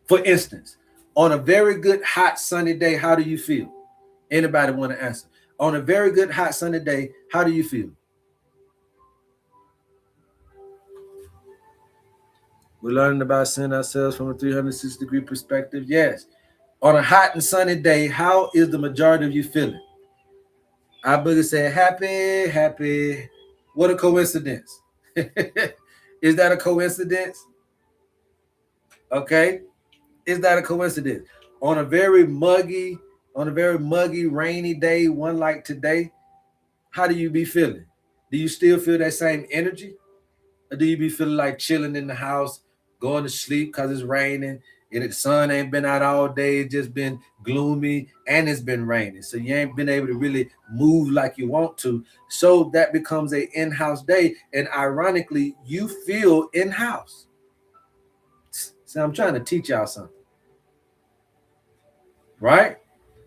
For instance, on a very good hot sunny day, how do you feel? Anybody want to answer? On a very good hot sunny day, how do you feel? We're learning about seeing ourselves from a 360-degree perspective. Yes. On a hot and sunny day, how is the majority of you feeling? I boogie said, happy, happy. What a coincidence. Is that a coincidence? Okay. Is that a coincidence? On a very muggy, rainy day, one like today, how do you be feeling? Do you still feel that same energy? Or do you be feeling like chilling in the house, going to sleep because it's raining and the sun ain't been out all day, it's just been gloomy and it's been raining. So you ain't been able to really move like you want to. So that becomes a in-house day. And ironically, you feel in-house. So I'm trying to teach y'all something. Right?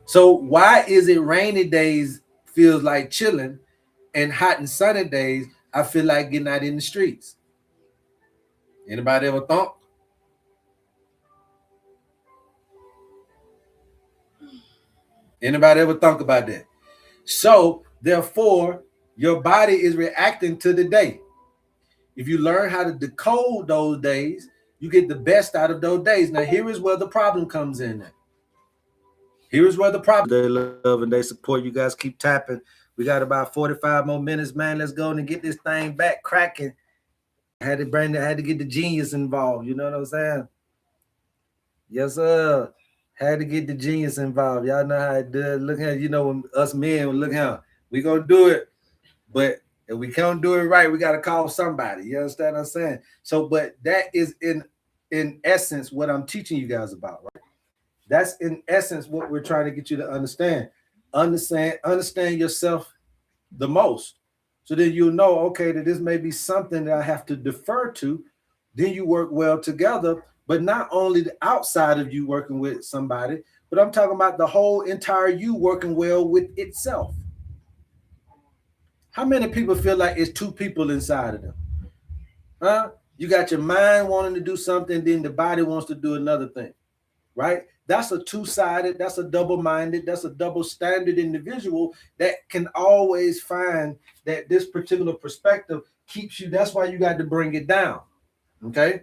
So why is it rainy days feels like chilling and hot and sunny days I feel like getting out in the streets? Anybody ever thought? Anybody ever thought about that? So therefore, your body is reacting to the day. If you learn how to decode those days, you get the best out of those days. Now, here is where the problem comes in. Here is where the problem. They love and they support. You guys keep tapping. We got about 45 more minutes, man. Let's go and get this thing back cracking. I had to get the genius involved. You know what I'm saying? Yes, sir. Had to get the genius involved. Y'all know how it does. Look at when us men look how we gonna do it, but If we can't do it right, we got to call somebody. You understand what I'm saying? So, but that is in essence what I'm teaching you guys about, right? That's in essence what we're trying to get you to understand. Understand yourself the most. So then you'll know, okay, that this may be something that I have to defer to. Then you work well together, but not only the outside of you working with somebody, but I'm talking about the whole entire you working well with itself. How many people feel like it's two people inside of them? Huh? You got your mind wanting to do something, then the body wants to do another thing, right? That's a two-sided, that's a double-minded, that's a double-standard individual that can always find that this particular perspective keeps you. That's why you got to bring it down, okay?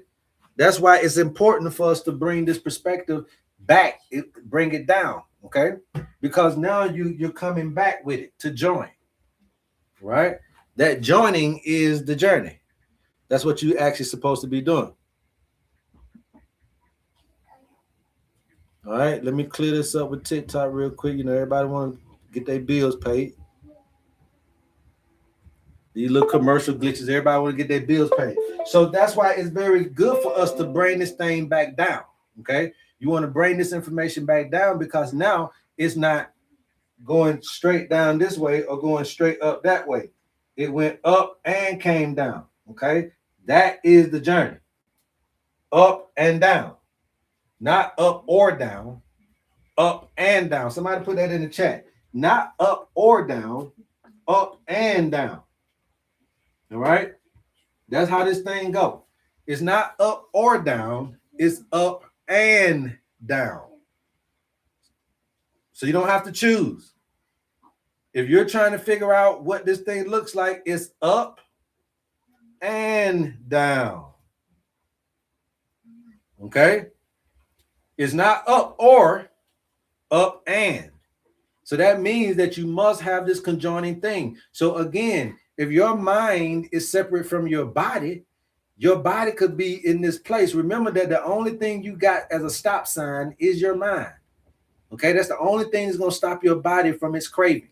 That's why it's important for us to bring this perspective back, bring it down, okay? Because now you're coming back with it to join, right? That joining is the journey. That's what you actually supposed to be doing. All right, let me clear this up with TikTok real quick. You know, everybody want to get their bills paid. These little commercial glitches, everybody want to get their bills paid. So that's why it's very good for us to bring this thing back down. Okay, you want to bring this information back down because now it's not going straight down this way or going straight up that way. It went up and came down. Okay, that is the journey. Up and down, not up or down. Up and down. Somebody put that in the chat. Not up or down, up and down. All right? That's how this thing goes. It's not up or down, it's up and down. So you don't have to choose. If you're trying to figure out what this thing looks like, it's up and down. Okay? It's not up or up and. So that means that you must have this conjoining thing. So again, if your mind is separate from your body could be in this place. Remember that the only thing you got as a stop sign is your mind. Okay, that's the only thing that's going to stop your body from its cravings.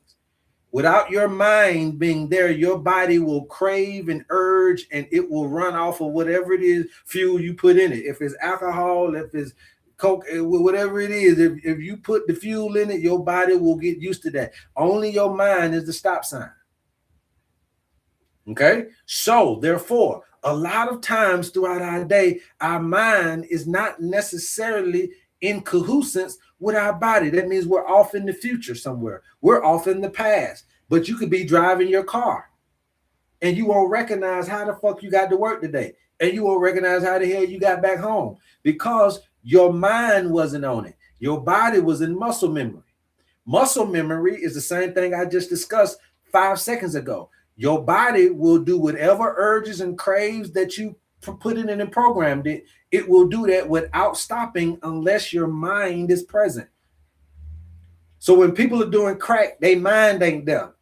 Without your mind being there, your body will crave and urge, and it will run off of whatever it is fuel you put in it. If it's alcohol, if it's Coke, whatever it is, if you put the fuel in it, your body will get used to that. Only your mind is the stop sign. Okay, so therefore, a lot of times throughout our day, our mind is not necessarily in cahoots with our body. That means we're off in the future somewhere. We're off in the past. But you could be driving your car and you won't recognize how the fuck you got to work today. And you won't recognize how the hell you got back home because your mind wasn't on it. Your body was in muscle memory. Muscle memory is the same thing I just discussed 5 seconds ago. Your body will do whatever urges and craves that you put in and programmed it. It will do that without stopping unless your mind is present. So when people are doing crack, their mind ain't there.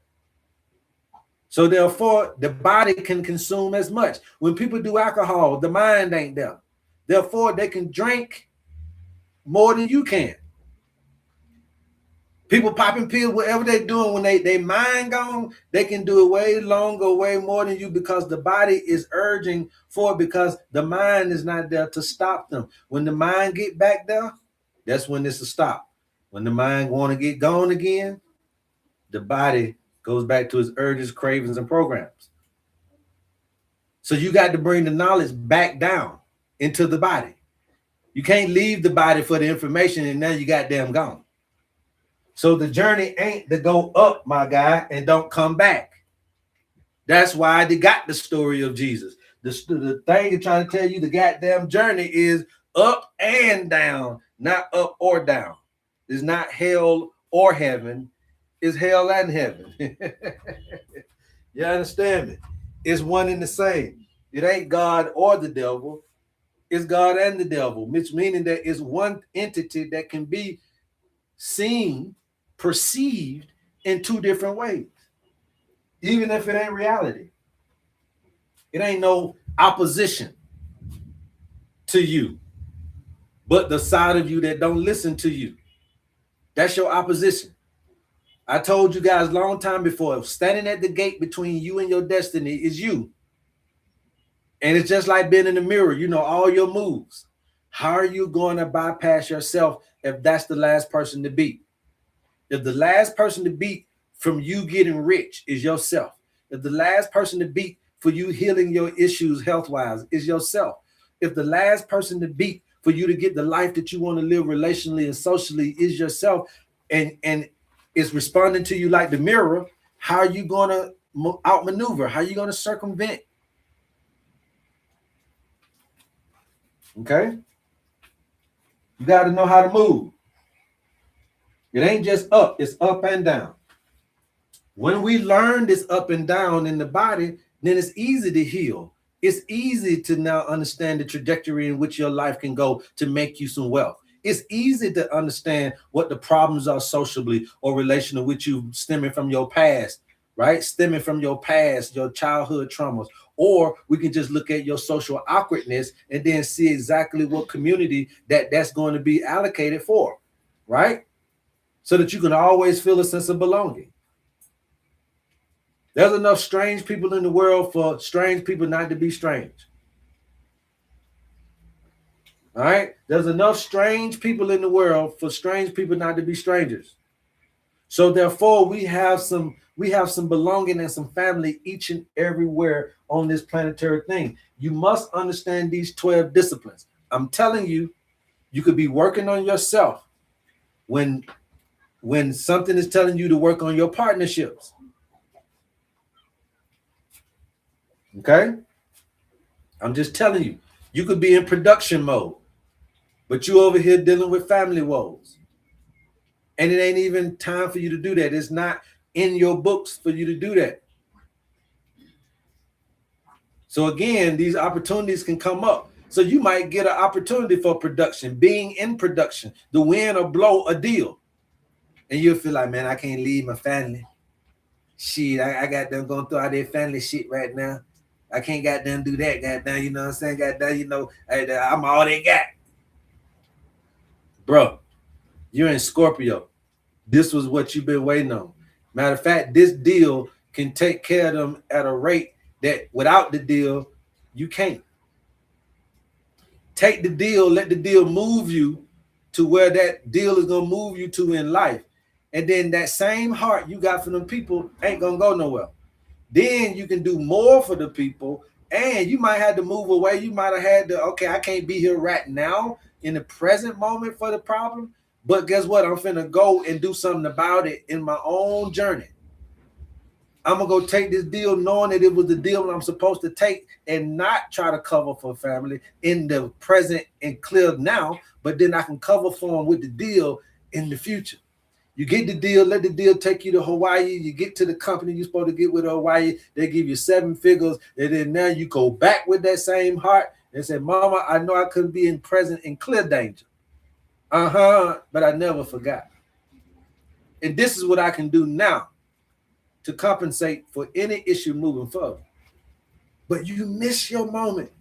So therefore, the body can consume as much. When people do alcohol, the mind ain't there. Therefore, they can drink more than you can. People popping pills, whatever they're doing, when they mind gone, they can do it way longer, way more than you because the body is urging for it because the mind is not there to stop them. When the mind get back there, that's when it's a stop. When the mind want to get gone again, the body goes back to its urges, cravings, and programs. So you got to bring the knowledge back down into the body. You can't leave the body for the information and now you goddamn gone. So the journey ain't to go up, my guy, and don't come back. That's why they got the story of Jesus. The thing they're trying to tell you, the goddamn journey is up and down, not up or down. It's not hell or heaven. It's hell and heaven. You understand me? It's one and the same. It ain't God or the devil. It's God and the devil, which meaning that it's one entity that can be seen, perceived in two different ways, even if it ain't reality. It ain't no opposition to you, but the side of you that don't listen to you. That's your opposition. I told you guys a long time before, standing at the gate between you and your destiny is you. And it's just like being in the mirror, you know, all your moves. How are you going to bypass yourself if that's the last person to beat? If the last person to beat from you getting rich is yourself, if the last person to beat for you healing your issues health-wise is yourself, if the last person to beat for you to get the life that you want to live relationally and socially is yourself, and is responding to you like the mirror, how are you going to outmaneuver? How are you going to circumvent? Okay? You got to know how to move. It ain't just up, it's up and down. When we learn this up and down in the body, then it's easy to heal. It's easy to now understand the trajectory in which your life can go to make you some wealth. It's easy to understand what the problems are socially or relational with you stemming from your past, right? Stemming from your past, your childhood traumas. Or we can just look at your social awkwardness and then see exactly what community that's going to be allocated for, right? So that you can always feel a sense of belonging. There's enough strange people in the world for strange people not to be strange. All right? There's enough strange people in the world for strange people not to be strangers. So therefore, we have some belonging and some family each and everywhere on this planetary thing. You must understand these 12 disciplines. I'm telling you, you could be working on yourself when something is telling you to work on your partnerships. Okay? I'm just telling you, you could be in production mode, but you over here dealing with family woes. And it ain't even time for you to do that. It's not in your books for you to do that. So again, these opportunities can come up. So you might get an opportunity for production, being in production, to win or blow a deal. And you'll feel like, man, I can't leave my family. Shit, I got them going through all their family shit right now. I can't goddamn do that, goddamn, you know what I'm saying? Goddamn, you know, I'm all they got. Bro, you're in Scorpio. This was what you've been waiting on. Matter of fact, this deal can take care of them at a rate that without the deal, you can't. Take the deal, let the deal move you to where that deal is going to move you to in life. And then that same heart you got for them people ain't going to go nowhere. Then you can do more for the people, and you might have to move away. You might have had to, okay, I can't be here right now in the present moment for the problem, but guess what? I'm finna go and do something about it in my own journey. I'm gonna go take this deal knowing that it was the deal I'm supposed to take and not try to cover for family in the present and clear now, but then I can cover for them with the deal in the future. You get the deal, let the deal take you to Hawaii. You get to the company you're supposed to get with Hawaii. They give you 7 figures. And then now you go back with that same heart and say, Mama, I know I couldn't be in present and clear danger. But I never forgot. And this is what I can do now to compensate for any issue moving forward. But you miss your moment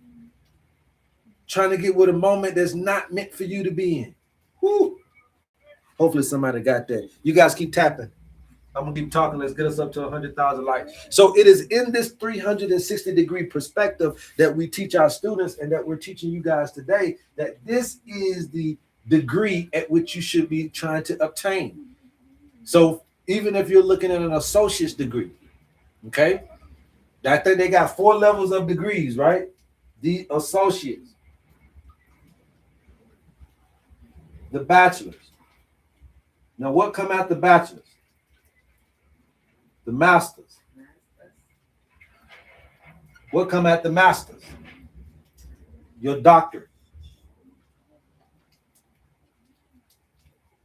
trying to get with a moment that's not meant for you to be in. Woo. Hopefully somebody got that. You guys keep tapping. I'm going to keep talking. Let's get us up to 100,000 likes. So it is in this 360-degree perspective that we teach our students and that we're teaching you guys today, that this is the degree at which you should be trying to obtain. So even if you're looking at an associate's degree, okay, I think they got 4 levels of degrees, right? The associates, the bachelor's. Now, what come out the bachelor's? The master's. What come at the master's? Your doctorate.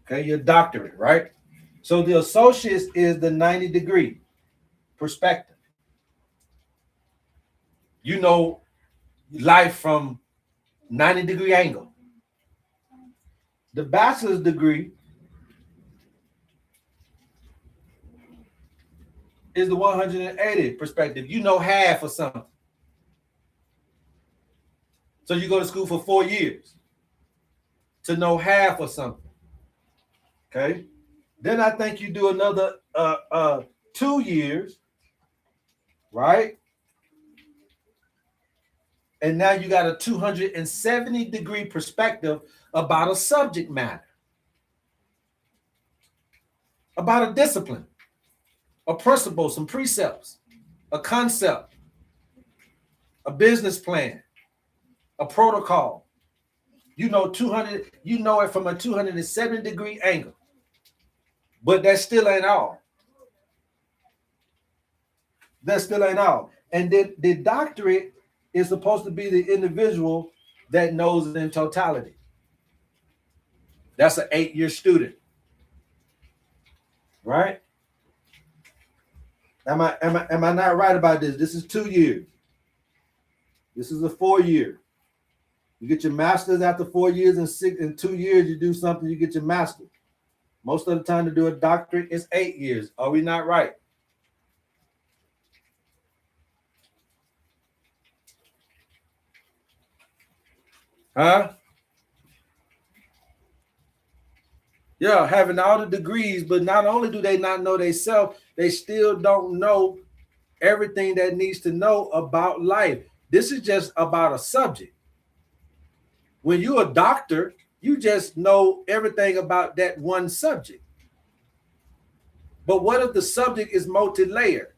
Okay, your doctorate, right? So the associate's is the 90-degree perspective. You know life from 90-degree angle. The bachelor's degree is the 180 perspective. You know half of something. So you go to school for 4 years to know half of something. Okay? Then I think you do another 2 years, right? And now you got a 270-degree perspective about a subject matter, about a discipline, a principle, some precepts, a concept, a business plan, a protocol. You know 200, you know it from a 270-degree angle. But that still ain't all. That still ain't all. And then the doctorate is supposed to be the individual that knows it in totality. That's an 8-year student. Right? Am I not right about this? This is 2 years. This is a 4-year. You get your master's after 4 years, and in 2 years you do something, you get your master's. Most of the time to do a doctorate is 8 years. Are we not right? Huh? Yeah, having all the degrees, but not only do they not know themselves, they still don't know everything that needs to know about life. This is just about a subject. When you're a doctor, you just know everything about that one subject. But what if the subject is multi-layered?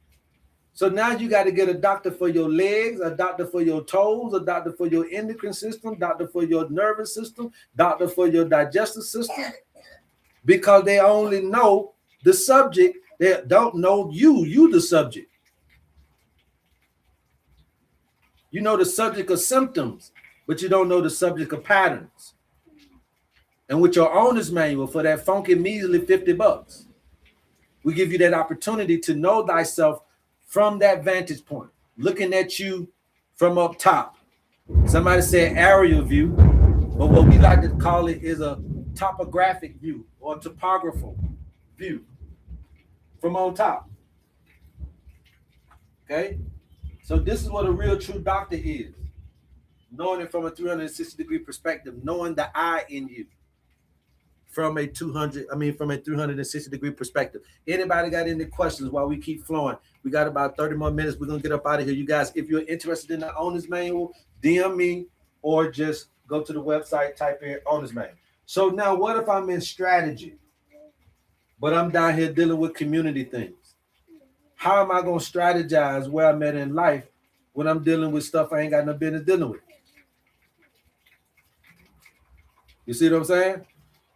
So now you got to get a doctor for your legs, a doctor for your toes, a doctor for your endocrine system, doctor for your nervous system, doctor for your digestive system, because they only know the subject. They don't know you the subject. You know the subject of symptoms, but you don't know the subject of patterns. And with your owner's manual for that funky measly $50, we give you that opportunity to know thyself from that vantage point, looking at you from up top. Somebody said aerial view, but what we like to call it is a topographic view or topographical view from on top. Okay? So this is what a real true doctor is. Knowing it from a 360-degree perspective, knowing the I in you from a 360-degree perspective. Anybody got any questions while we keep flowing? We got about 30 more minutes. We're going to get up out of here. You guys, if you're interested in the owner's manual, DM me or just go to the website, type in owner's manual. So now what if I'm in strategy, but I'm down here dealing with community things? How am I going to strategize where I'm at in life when I'm dealing with stuff I ain't got no business dealing with? You see what I'm saying?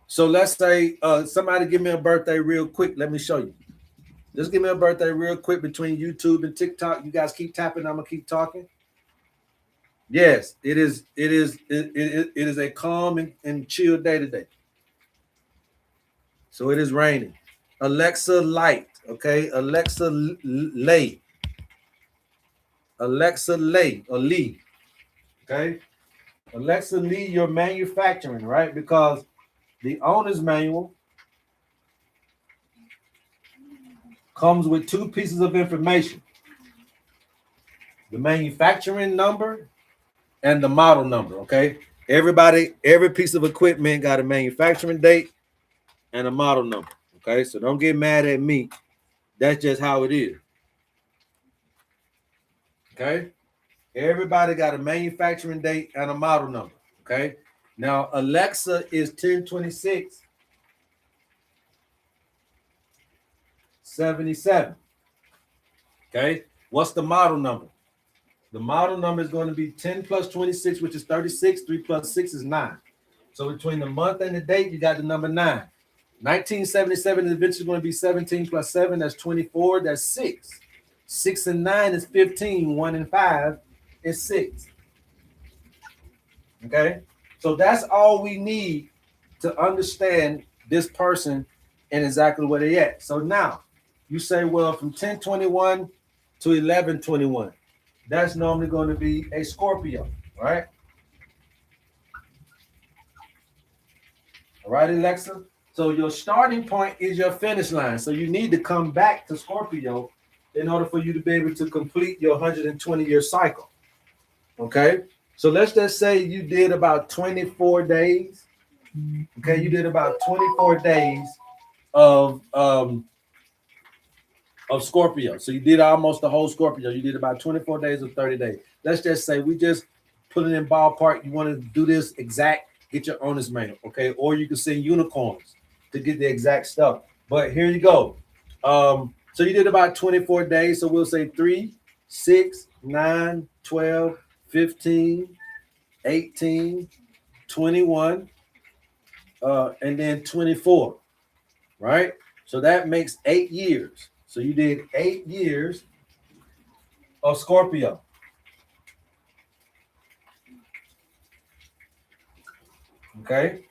So let's say somebody give me a birthday real quick. Let me show you. Just give me a birthday real quick between YouTube and TikTok. You guys keep tapping. I'm gonna keep talking. Yes, it is a calm and chill day today. So it is raining. Alexa light. Okay, Alexa lay. Alexa lay or Lee. Okay, Alexa Lee your manufacturing, right? Because the owner's manual comes with 2 pieces of information: the manufacturing number and the model number. Okay, every piece of equipment got a manufacturing date and a model number. Okay, so don't get mad at me. That's just how it is. Okay, everybody got a manufacturing date and a model number. Okay, now Alexa is 1026 77. Okay, what's the model number? The model number is going to be 10 plus 26, which is 36. 3 plus 6 is 9. So between the month and the date, you got the number 9. 1977 is eventually going to be 17 plus 7. That's 24. That's 6. 6 and 9 is 15. 1 and 5 is 6. Okay, so that's all we need to understand this person and exactly where they at. So now you say, well, from 1021 to 1121, that's normally going to be a Scorpio, right? All right, Alexa. So your starting point is your finish line. So you need to come back to Scorpio in order for you to be able to complete your 120-year cycle. Okay, so let's just say you did about 24 days. Okay, you did about 24 days of Scorpio. So you did almost the whole Scorpio. You did about 24 days or 30 days. Let's just say we just put it in ballpark. You want to do this exact, get your owner's manual, okay? Or you can send unicorns to get the exact stuff. But here you go. So you did about 24 days. So we'll say 3, 6, 9, 12, 15, 18, 21, and then 24, right? So that makes 8 years. So you did 8 years of Scorpio. Okay.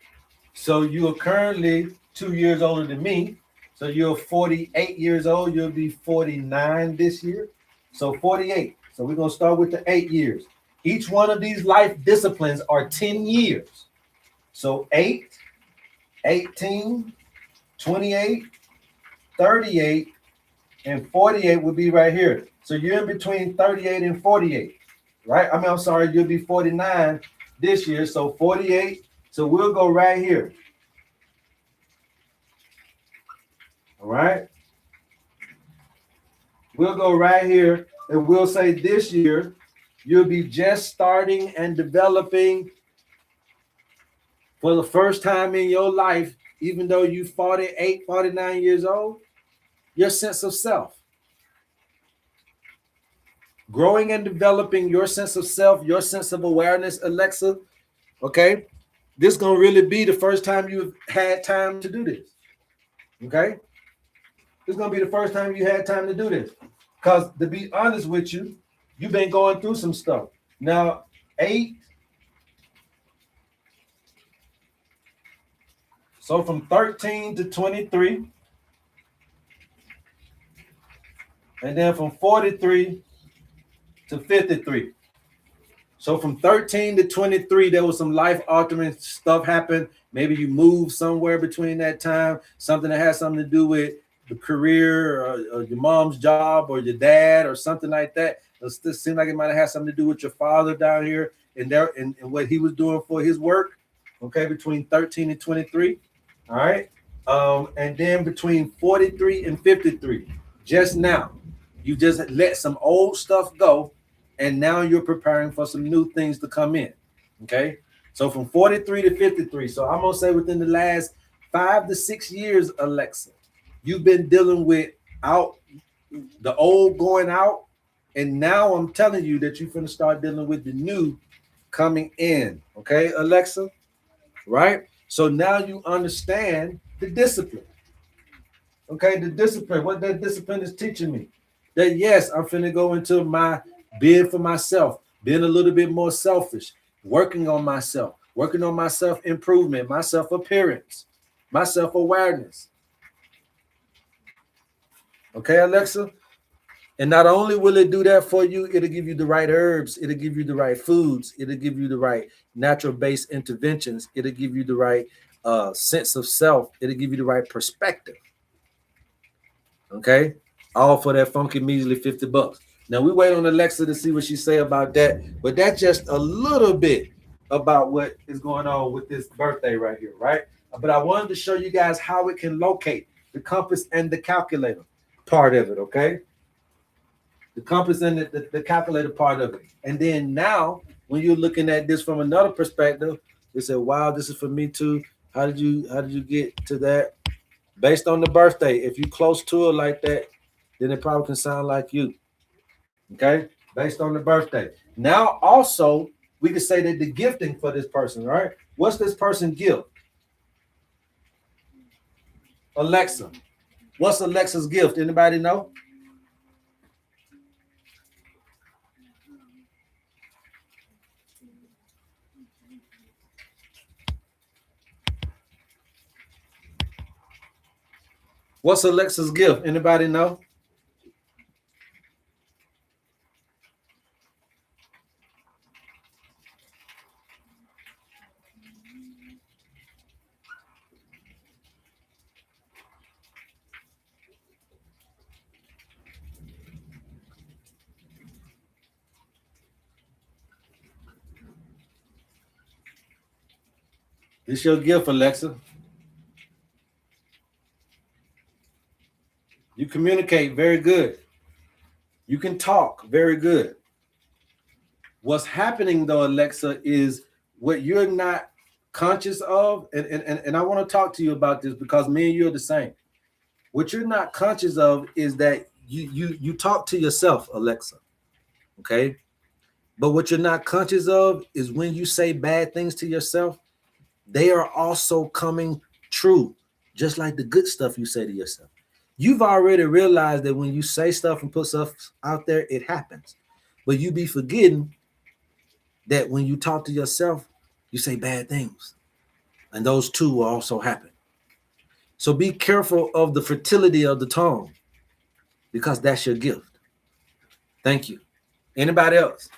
So you are currently 2 years older than me. So you're 48 years old. You'll be 49 this year. So 48. So we're going to start with the 8 years. Each one of these life disciplines are 10 years. So 8, 18, 28, 38, and 48 would be right here. So you're in between 38 and 48, right? I'm sorry, you'll be 49 this year. So 48. So we'll go right here. All right. We'll go right here and we'll say this year you'll be just starting and developing for the first time in your life, even though you're 48, 49 years old, your sense of self. Growing and developing your sense of self, your sense of awareness, Alexa, okay? This is going to really be the first time you've had time to do this, okay? This is going to be the first time you had time to do this. Because to be honest with you, you've been going through some stuff. Now, 8. So from 13 to 23. And then from 43 to 53. So from 13 to 23, there was some life-altering stuff happened. Maybe you moved somewhere between that time, something that has something to do with the career or your mom's job or your dad or something like that. It seemed like it might have had something to do with your father down here and there and what he was doing for his work, okay, between 13 and 23. All right. And then between 43 and 53, just now, you just let some old stuff go, and now you're preparing for some new things to come in. Okay. So from 43 to 53. So I'm gonna say within the last 5 to 6 years, Alexa, you've been dealing with out the old going out, and now I'm telling you that you're gonna start dealing with the new coming in. Okay, Alexa, right? So now you understand the discipline. Okay, the discipline. What that discipline is teaching me that yes, I'm finna go into my being for myself, being a little bit more selfish, working on my self improvement, my self appearance, my self awareness. Okay, Alexa. And not only will it do that for you, it'll give you the right herbs, it'll give you the right foods, it'll give you the right natural-based interventions, it'll give you the right sense of self, it'll give you the right perspective. Okay, all for that funky measly $50. Now we wait on Alexa to see what she say about that, but that's just a little bit about what is going on with this birthday right here, right? But I wanted to show you guys how it can locate the compass and the calculator part of it, okay? The compass and the calculator part of it. And then now, when you're looking at this from another perspective, you say, wow, this is for me too. How did you get to that? Based on the birthday, if you're close to it like that, then it probably can sound like you. Okay? Based on the birthday. Now, also, we can say that the gifting for this person, right? What's this person gift? Alexa. What's Alexa's gift? Anybody know? What's Alexa's gift? Anybody know? It's your gift, Alexa. You communicate very good. You can talk very good. What's happening though, Alexa, is what you're not conscious of, and I want to talk to you about this because me and you are the same. What you're not conscious of is that you talk to yourself, Alexa. Okay. But what you're not conscious of is when you say bad things to yourself, they are also coming true, just like the good stuff you say to yourself. You've already realized that when you say stuff and put stuff out there, it happens. But you be forgetting that when you talk to yourself, you say bad things. And those two will also happen. So be careful of the fertility of the tongue because that's your gift. Thank you. Anybody else?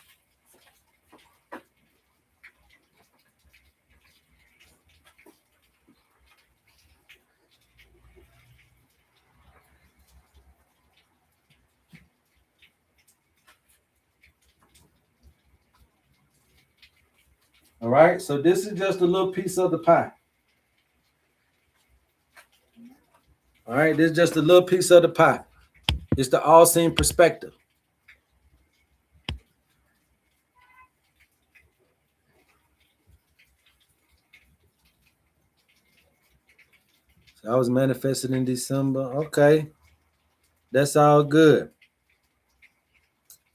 All right. So this is just a little piece of the pie. All right. This is just a little piece of the pie. It's the all-seeing perspective. So I was manifested in December. Okay. That's all good.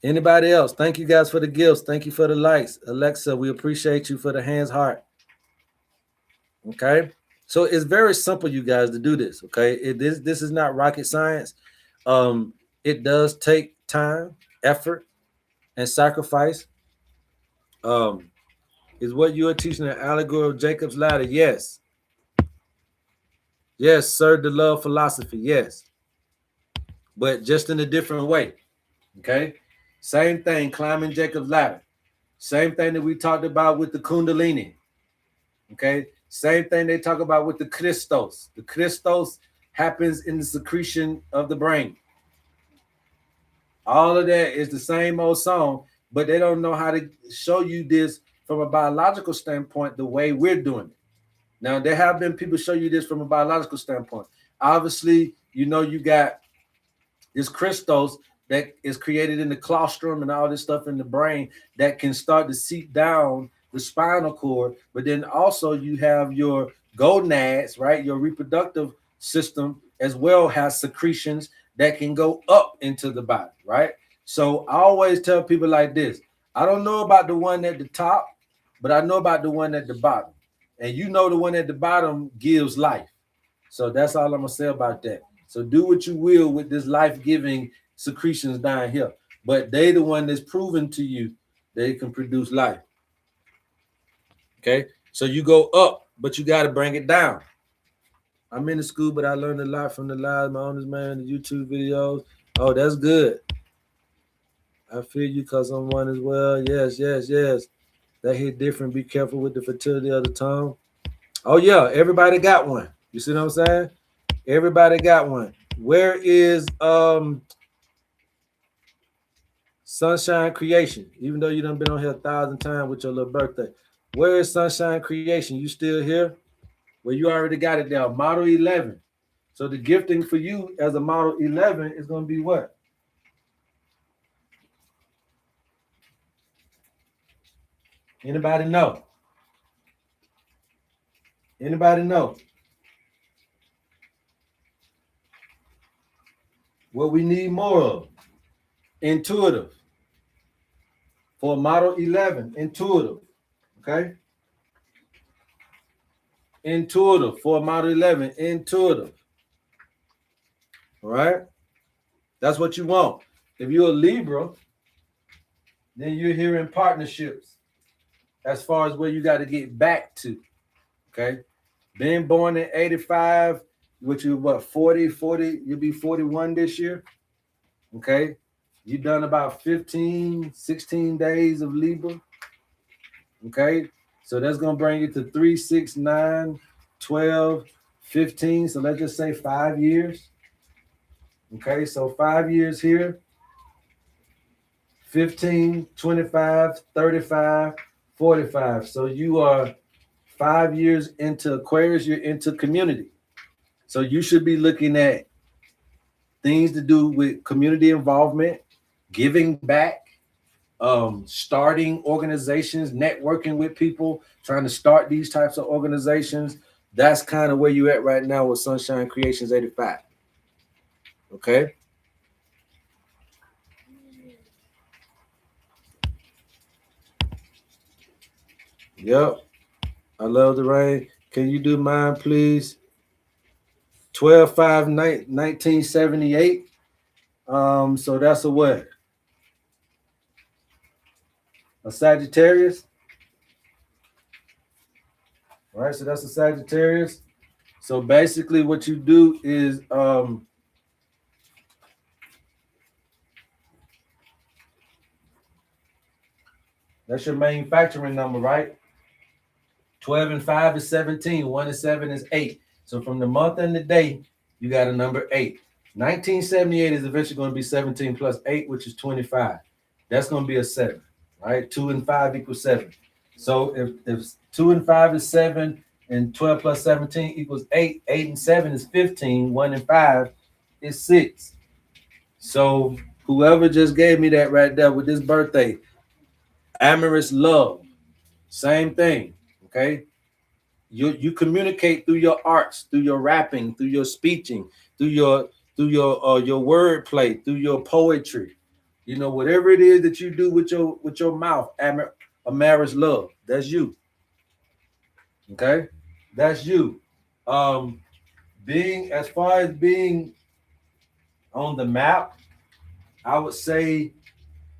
Anybody else? Thank you guys for the gifts. Thank you for the likes. Alexa, we appreciate you for the hands heart. Okay. So it's very simple, you guys, to do this. Okay. This is not rocket science. It does take time, effort, and sacrifice. Is what you are teaching the allegory of Jacob's ladder? Yes. Yes, sir. The love philosophy. Yes. But just in a different way. Okay. Same thing, climbing Jacob's ladder. Same thing that we talked about with the Kundalini. Okay. Same thing they talk about with the Christos. The Christos happens in the secretion of the brain. All of that is the same old song, but they don't know how to show you this from a biological standpoint the way we're doing it. Now, there have been people show you this from a biological standpoint. Obviously, you know, you got this Christos that is created in the colostrum and all this stuff in the brain that can start to seep down the spinal cord. But then also you have your gonads, right? Your reproductive system as well has secretions that can go up into the body, right? So I always tell people like this. I don't know about the one at the top, but I know about the one at the bottom. And you know the one at the bottom gives life. So that's all I'm going to say about that. So do what you will with this life-giving secretions down here. But they the one that's proven to you they can produce life. Okay? So you go up, but you got to bring it down. I'm in the school, but I learned a lot from the lives, my owners, man, the YouTube videos. Oh, that's good. I feel you because I'm one as well. Yes. That hit different. Be careful with the fertility of the tongue. Oh, yeah. Everybody got one. You see what I'm saying? Everybody got one. Where is Sunshine Creation? Even though you done been on here 1,000 times with your little birthday. Where is Sunshine Creation? You still here? Well, you already got it there. Model 11. So the gifting for you as a Model 11 is going to be what? Anybody know? Anybody know? What we need more of? Intuitive. For Model 11, intuitive. Okay? Intuitive. For Model 11, intuitive. All right? That's what you want. If you're a Libra, then you're here in partnerships as far as where you got to get back to. Okay? Being born in 85, which is what, 40, you'll be 41 this year. Okay? You've done about 15, 16 days of Libra. Okay? So that's going to bring you to 3, 6, 9, 12, 15. So let's just say 5 years. Okay? So 5 years here. 15, 25, 35, 45. So you are 5 years into Aquarius, you're into community. So you should be looking at things to do with community involvement, giving back, starting organizations, networking with people, trying to start these types of organizations. That's kind of where you at right now with Sunshine Creations 85. Okay. Yep. I love the rain. Can you do mine, please? 12/5/1978. So that's a what? A Sagittarius. All right, so that's a Sagittarius. So basically, what you do is that's your manufacturing number, right? 12 and 5 is 17. 1 and 7 is 8. So from the month and the day, you got a number 8. 1978 is eventually going to be 17 plus 8, which is 25. That's going to be a 7, right? 2 and 5 equals 7. So if 2 and 5 is 7 and 12 plus 17 equals 8, 8 and 7 is 15, 1 and 5 is 6. So whoever just gave me that right there with this birthday, amorous love, same thing, okay? You communicate through your arts, through your rapping, through your speeching, through your word play, through your poetry. You know, whatever it is that you do with your mouth, amorous love, that's you. Okay, that's you. Being as far as being on the map, I would say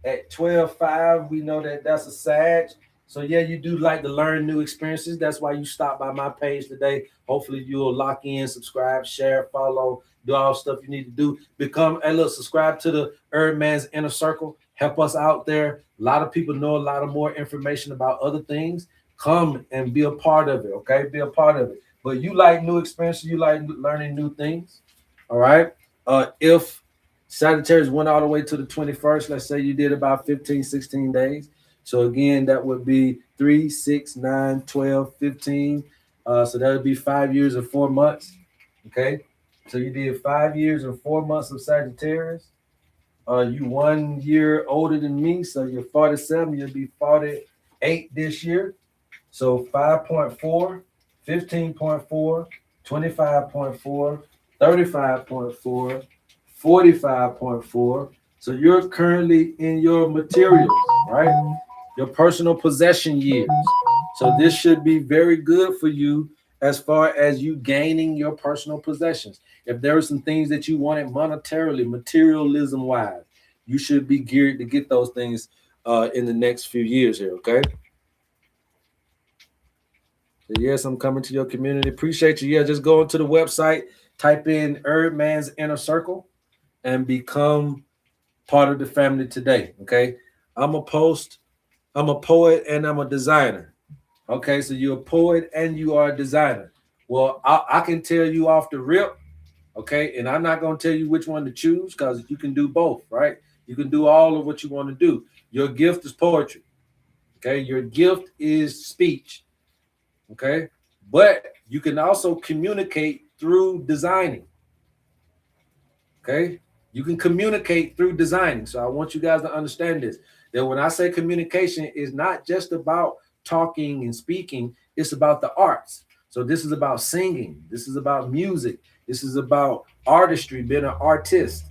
at 12/5, we know that that's a Sag. So yeah, you do like to learn new experiences. That's why you stopped by my page today. Hopefully you'll lock in, subscribe, share, follow, do all the stuff you need to do. Become a little subscribe to the HerbMan's Inner Circle. Help us out there. A lot of people know a lot of more information about other things. Come and be a part of it. Okay, be a part of it. But you like new experiences. You like learning new things. All right. If Sagittarius went all the way to the 21st, let's say you did about 15, 16 days. So again, that would be 3, 6, 9, 12, 15. So that would be 5 years and 4 months. Okay. So you did 5 years and 4 months of Sagittarius. You 1 year older than me, so you're 47. You'll be 48 this year. So 5.4, 15.4, 25.4, 35.4, 45.4. So you're currently in your materials, right? Your personal possession years. So this should be very good for you as far as you gaining your personal possessions. If there are some things that you wanted monetarily, materialism wise, you should be geared to get those things in the next few years here, okay? So yes, I'm coming to your community. Appreciate you. Yeah, just go into the website, type in HerbMan's Inner Circle, and become part of the family today. Okay. I'm a poet, and I'm a designer. Okay, so you're a poet and you are a designer. Well, I can tell you off the rip, okay, and I'm not going to tell you which one to choose because you can do both, right? You can do all of what you want to do. Your gift is poetry, okay? Your gift is speech, okay? But you can also communicate through designing, okay? You can communicate through designing. So I want you guys to understand this, that when I say communication, is not just about talking and speaking, it's about the arts. So this is about singing. This is about music. This is about artistry, being an artist.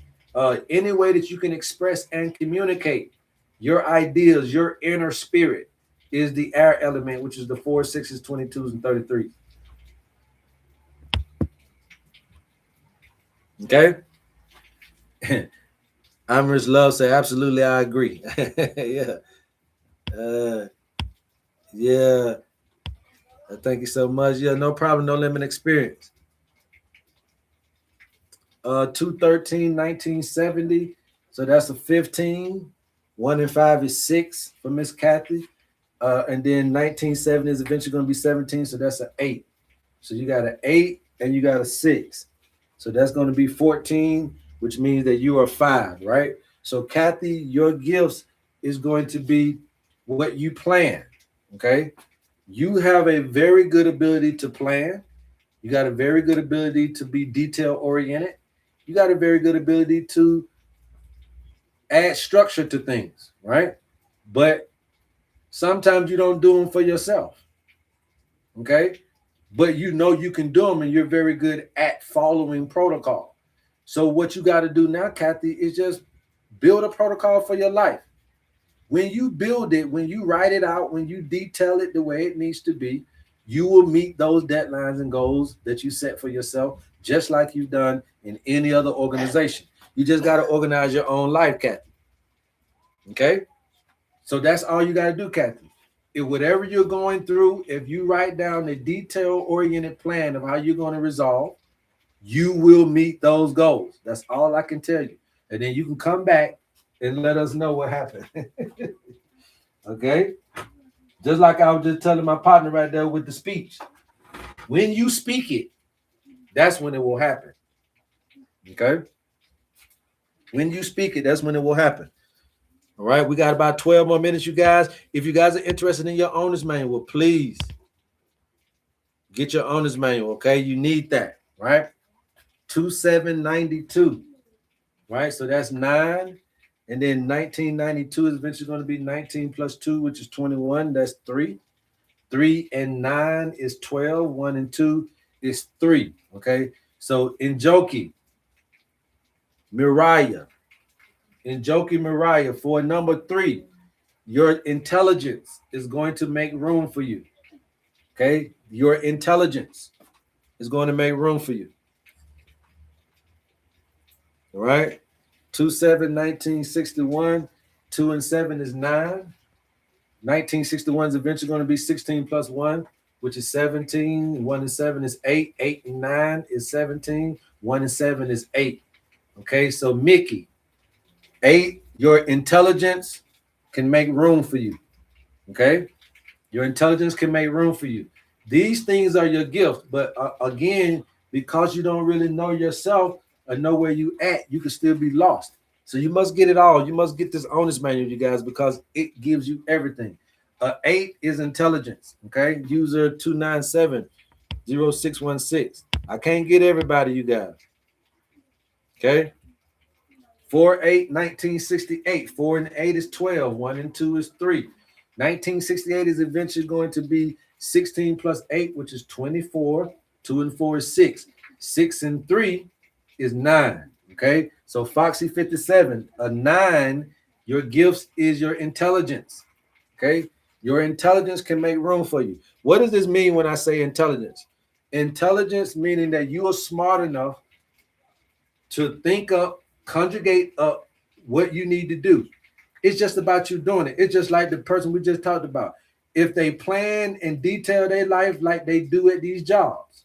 Any way that you can express and communicate your ideas, your inner spirit is the air element, which is the 4, 6s, 22s, and 33s. Okay? Amorous Love say, absolutely, I agree. Yeah. Yeah. Thank you so much. Yeah, no problem. No limit experience. 213, 1970. So that's a 15. 1 and 5 is 6 for Miss Kathy. And then 1970 is eventually going to be 17. So that's an 8. So you got an 8 and you got a 6. So that's going to be 14, which means that you are 5, right? So Kathy, your gifts is going to be what you plan. Okay. You have a very good ability to plan. You got a very good ability to be detail oriented. You got a very good ability to add structure to things, right? But sometimes you don't do them for yourself, okay? But you know you can do them, and you're very good at following protocol. So what you got to do now, Kathy, is just build a protocol for your life. When you build it, when you write it out, when you detail it the way it needs to be, you will meet those deadlines and goals that you set for yourself, just like you've done in any other organization. You just got to organize your own life, Kathy. Okay? So that's all you got to do, Kathy. If whatever you're going through, if you write down a detail-oriented plan of how you're going to resolve, you will meet those goals. That's all I can tell you. And then you can come back and let us know what happened. Okay? Just like I was just telling my partner right there with the speech. When you speak it, that's when it will happen. Okay? When you speak it, that's when it will happen. All right, we got about 12 more minutes, you guys. If you guys are interested in your owner's manual, please get your owner's manual, okay? You need that, right? 2792, right? So that's 9. And then 1992 is eventually going to be 19 plus 2, which is 21. That's 3. 3 and 9 is 12. 1 and 2 is 3, okay? So Njoki, Mariah, for number 3, your intelligence is going to make room for you. Okay? Your intelligence is going to make room for you. All right? 27, 1961. 2 and 7 is 9. 1961 is eventually going to be 16 plus 1, which is 17. 1 and 7 is 8. 8 and 9 is 17. 1 and 7 is 8. Okay, so Mickey, 8, your intelligence can make room for you. Okay? Your intelligence can make room for you. These things are your gift, but again, because you don't really know yourself or know where you at, you can still be lost. So you must get it all. You must get this owner's manual, you guys, because it gives you everything. 8 is intelligence. Okay, user 297-0616. I can't get everybody, you guys. Okay. 4-8, 1968. 4 and 8 is 12. 1 and 2 is 3. 1968 is eventually going to be 16 plus 8, which is 24. 2 and 4 is 6. 6 and 3 is 9. Okay, so Foxy 57, a 9, your gifts is your intelligence. Okay, your intelligence can make room for you. What does this mean when I say intelligence? Intelligence meaning that you are smart enough to think up, conjugate up what you need to do. It's just about you doing it. It's just like the person we just talked about. If they plan and detail their life like they do at these jobs,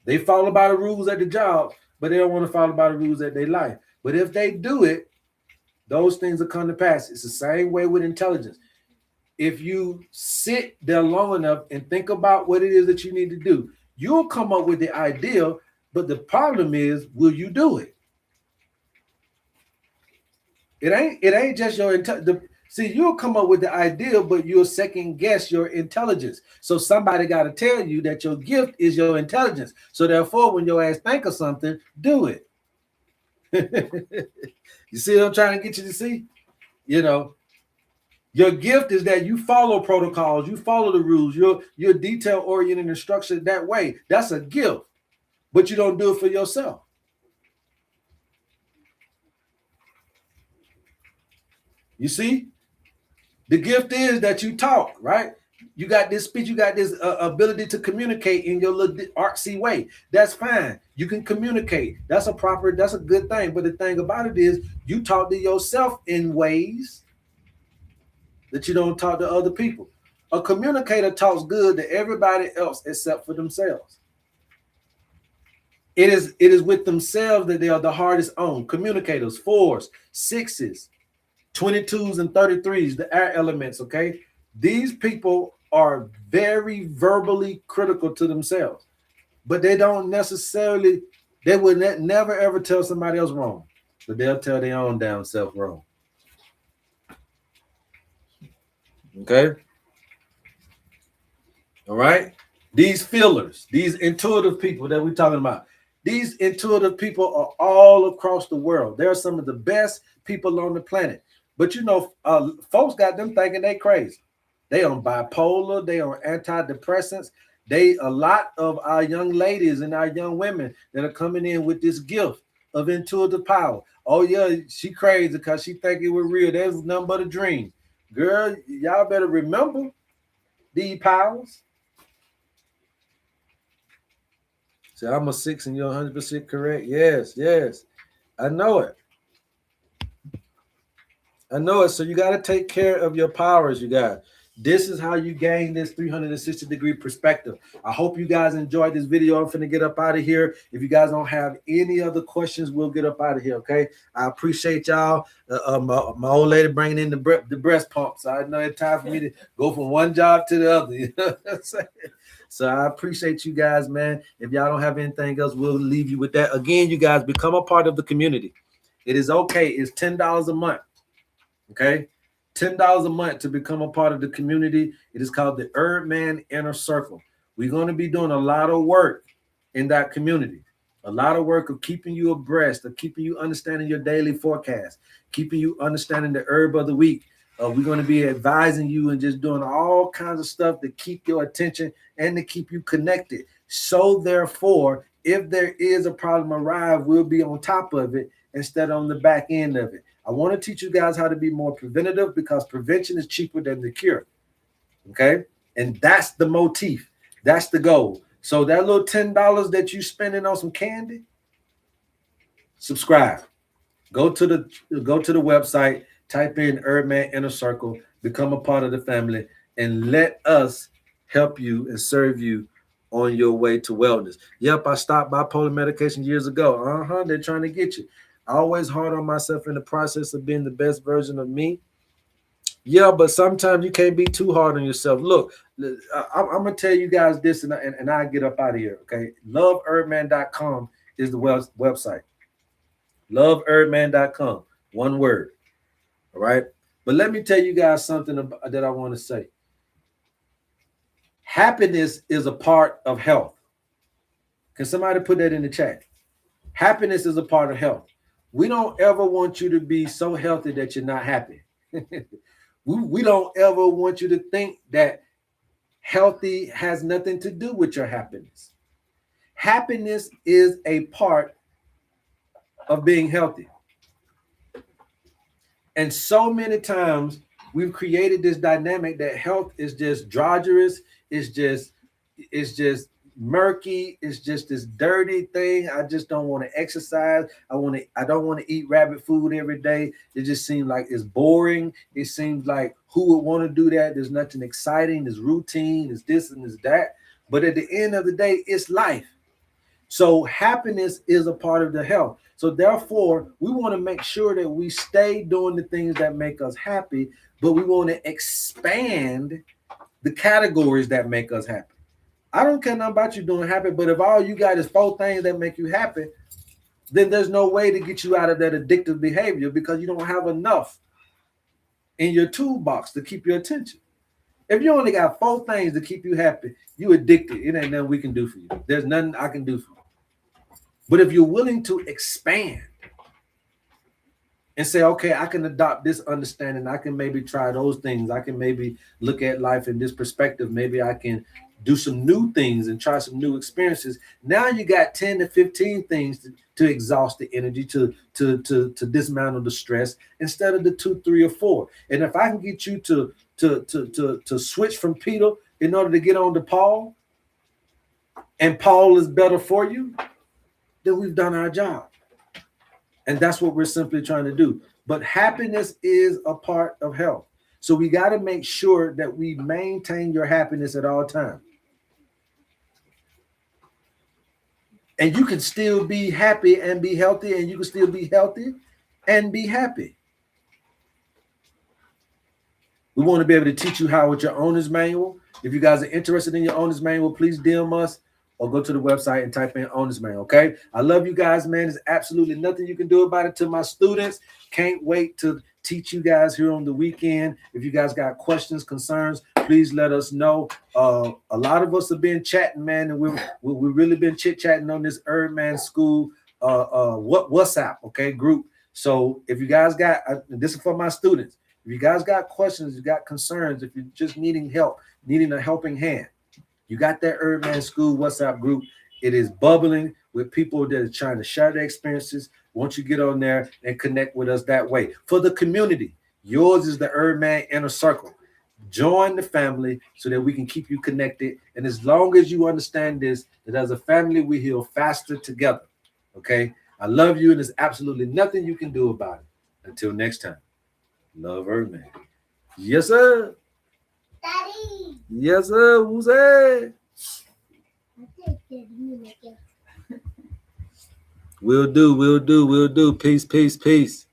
they follow by the rules at the job, but they don't want to follow by the rules at their life. But if they do it, those things will come to pass. It's the same way with intelligence. If you sit there long enough and think about what it is that you need to do, you'll come up with the idea, but the problem is, will you do it? It ain't just your see, you'll come up with the idea, but you'll second guess your intelligence. So somebody got to tell you that your gift is your intelligence. So therefore, when your ass think of something, do it. You see what I'm trying to get you to see? You know, your gift is that you follow protocols, you follow the rules, you're detail oriented and structured that way. That's a gift, but you don't do it for yourself. You see, the gift is that you talk, right? You got this speech, you got this ability to communicate in your little artsy way. That's fine. You can communicate. That's a good thing. But the thing about it is, you talk to yourself in ways that you don't talk to other people. A communicator talks good to everybody else except for themselves. It is with themselves that they are the hardest on. Communicators, 4s, 6s, 22s, and 33s, the air elements, okay? These people are very verbally critical to themselves, but they don't necessarily, they would never ever tell somebody else wrong, but they'll tell their own damn self wrong. Okay? All right? These feelers, these intuitive people that we're talking about, These intuitive people are all across the world. They're some of the best people on the planet. But folks got them thinking they crazy. They on bipolar, they on antidepressants. A lot of our young ladies and our young women that are coming in with this gift of intuitive power. Oh yeah, she crazy because she think it was real. That was nothing but a dream. Girl, y'all better remember these powers. So I'm a 6 and you're 100% correct. Yes. I know it. So you got to take care of your powers, you guys. This is how you gain this 360-degree perspective. I hope you guys enjoyed this video. I'm finna get up out of here. If you guys don't have any other questions, we'll get up out of here, okay? I appreciate y'all. My old lady bringing in the breast pump, so I know it's time for me to go from one job to the other. You know what I'm saying? So I appreciate you guys, man. If y'all don't have anything else, we'll leave you with that. Again, you guys, become a part of the community. It is okay. It's $10 a month. Okay, $10 a month to become a part of the community. It is called the HerbMan Inner Circle. We're going to be doing a lot of work in that community, a lot of work of keeping you abreast, of keeping you understanding your daily forecast, keeping you understanding the herb of the week. We're going to be advising you and just doing all kinds of stuff to keep your attention and to keep you connected. So therefore, if there is a problem arrive, we'll be on top of it instead of on the back end of it. I want to teach you guys how to be more preventative because prevention is cheaper than the cure. Okay? And that's the motif. That's the goal. So that little $10 that you spending on some candy, subscribe. Go to the website, type in HerbMan Inner Circle, become a part of the family, and let us help you and serve you on your way to wellness. Yep, I stopped bipolar medication years ago. They're trying to get you. Always hard on myself in the process of being the best version of me. Yeah, but sometimes you can't be too hard on yourself. Look, I'm going to tell you guys this, and I get up out of here, okay? LoveHerbMan.com is the website. LoveHerbMan.com, one word, all right? But let me tell you guys something that I want to say. Happiness is a part of health. Can somebody put that in the chat? Happiness is a part of health. We don't ever want you to be so healthy that you're not happy. we don't ever want you to think that healthy has nothing to do with your happiness. Happiness is a part of being healthy. And so many times we've created this dynamic that health is just drudgerous, it's just murky, it's just this dirty thing. I just don't want to exercise. I don't want to eat rabbit food every day. It just seems like it's boring. It seems like who would want to do that? There's nothing exciting, there's routine, there's this and there's that. But at the end of the day, it's life. So happiness is a part of the health. So therefore, we want to make sure that we stay doing the things that make us happy, but we want to expand the categories that make us happy. I don't care nothing about you doing happy, but if all you got is 4 things that make you happy, then there's no way to get you out of that addictive behavior because you don't have enough in your toolbox to keep your attention. If you only got 4 things to keep you happy, you addicted. It ain't nothing we can do for you. There's nothing I can do for you. But if you're willing to expand and say, okay, I can adopt this understanding, I can maybe try those things, I can maybe look at life in this perspective, maybe I can do some new things and try some new experiences. Now you got 10 to 15 things to exhaust the energy, to dismantle the stress instead of the 2, 3, or 4. And if I can get you to switch from Peter in order to get on to Paul, and Paul is better for you, then we've done our job. And that's what we're simply trying to do. But happiness is a part of health. So we got to make sure that we maintain your happiness at all times. And you can still be happy and be healthy, and you can still be healthy and be happy. We want to be able to teach you how with your owner's manual. If you guys are interested in your owner's manual, please DM us or go to the website and type in owner's manual, okay? I love you guys, man. There's absolutely nothing you can do about it. To my students, can't wait to teach you guys here on the weekend. If you guys got questions, concerns, please let us know. A lot of us have been chatting, man, and we've really been chit-chatting on this HerbMan School WhatsApp, okay, group. So if you guys got this is for my students. If you guys got questions, you got concerns, if you're just needing help, needing a helping hand, you got that HerbMan School WhatsApp group. It is bubbling with people that are trying to share their experiences. Once you get on there and connect with us that way. For the community, yours is the HerbMan Inner Circle. Join the family so that we can keep you connected. And as long as you understand this, that as a family, we heal faster together. Okay? I love you, and there's absolutely nothing you can do about it. Until next time, love HerbMan. Yes, sir. Daddy. Yes, sir. Who's that? We'll do. Peace.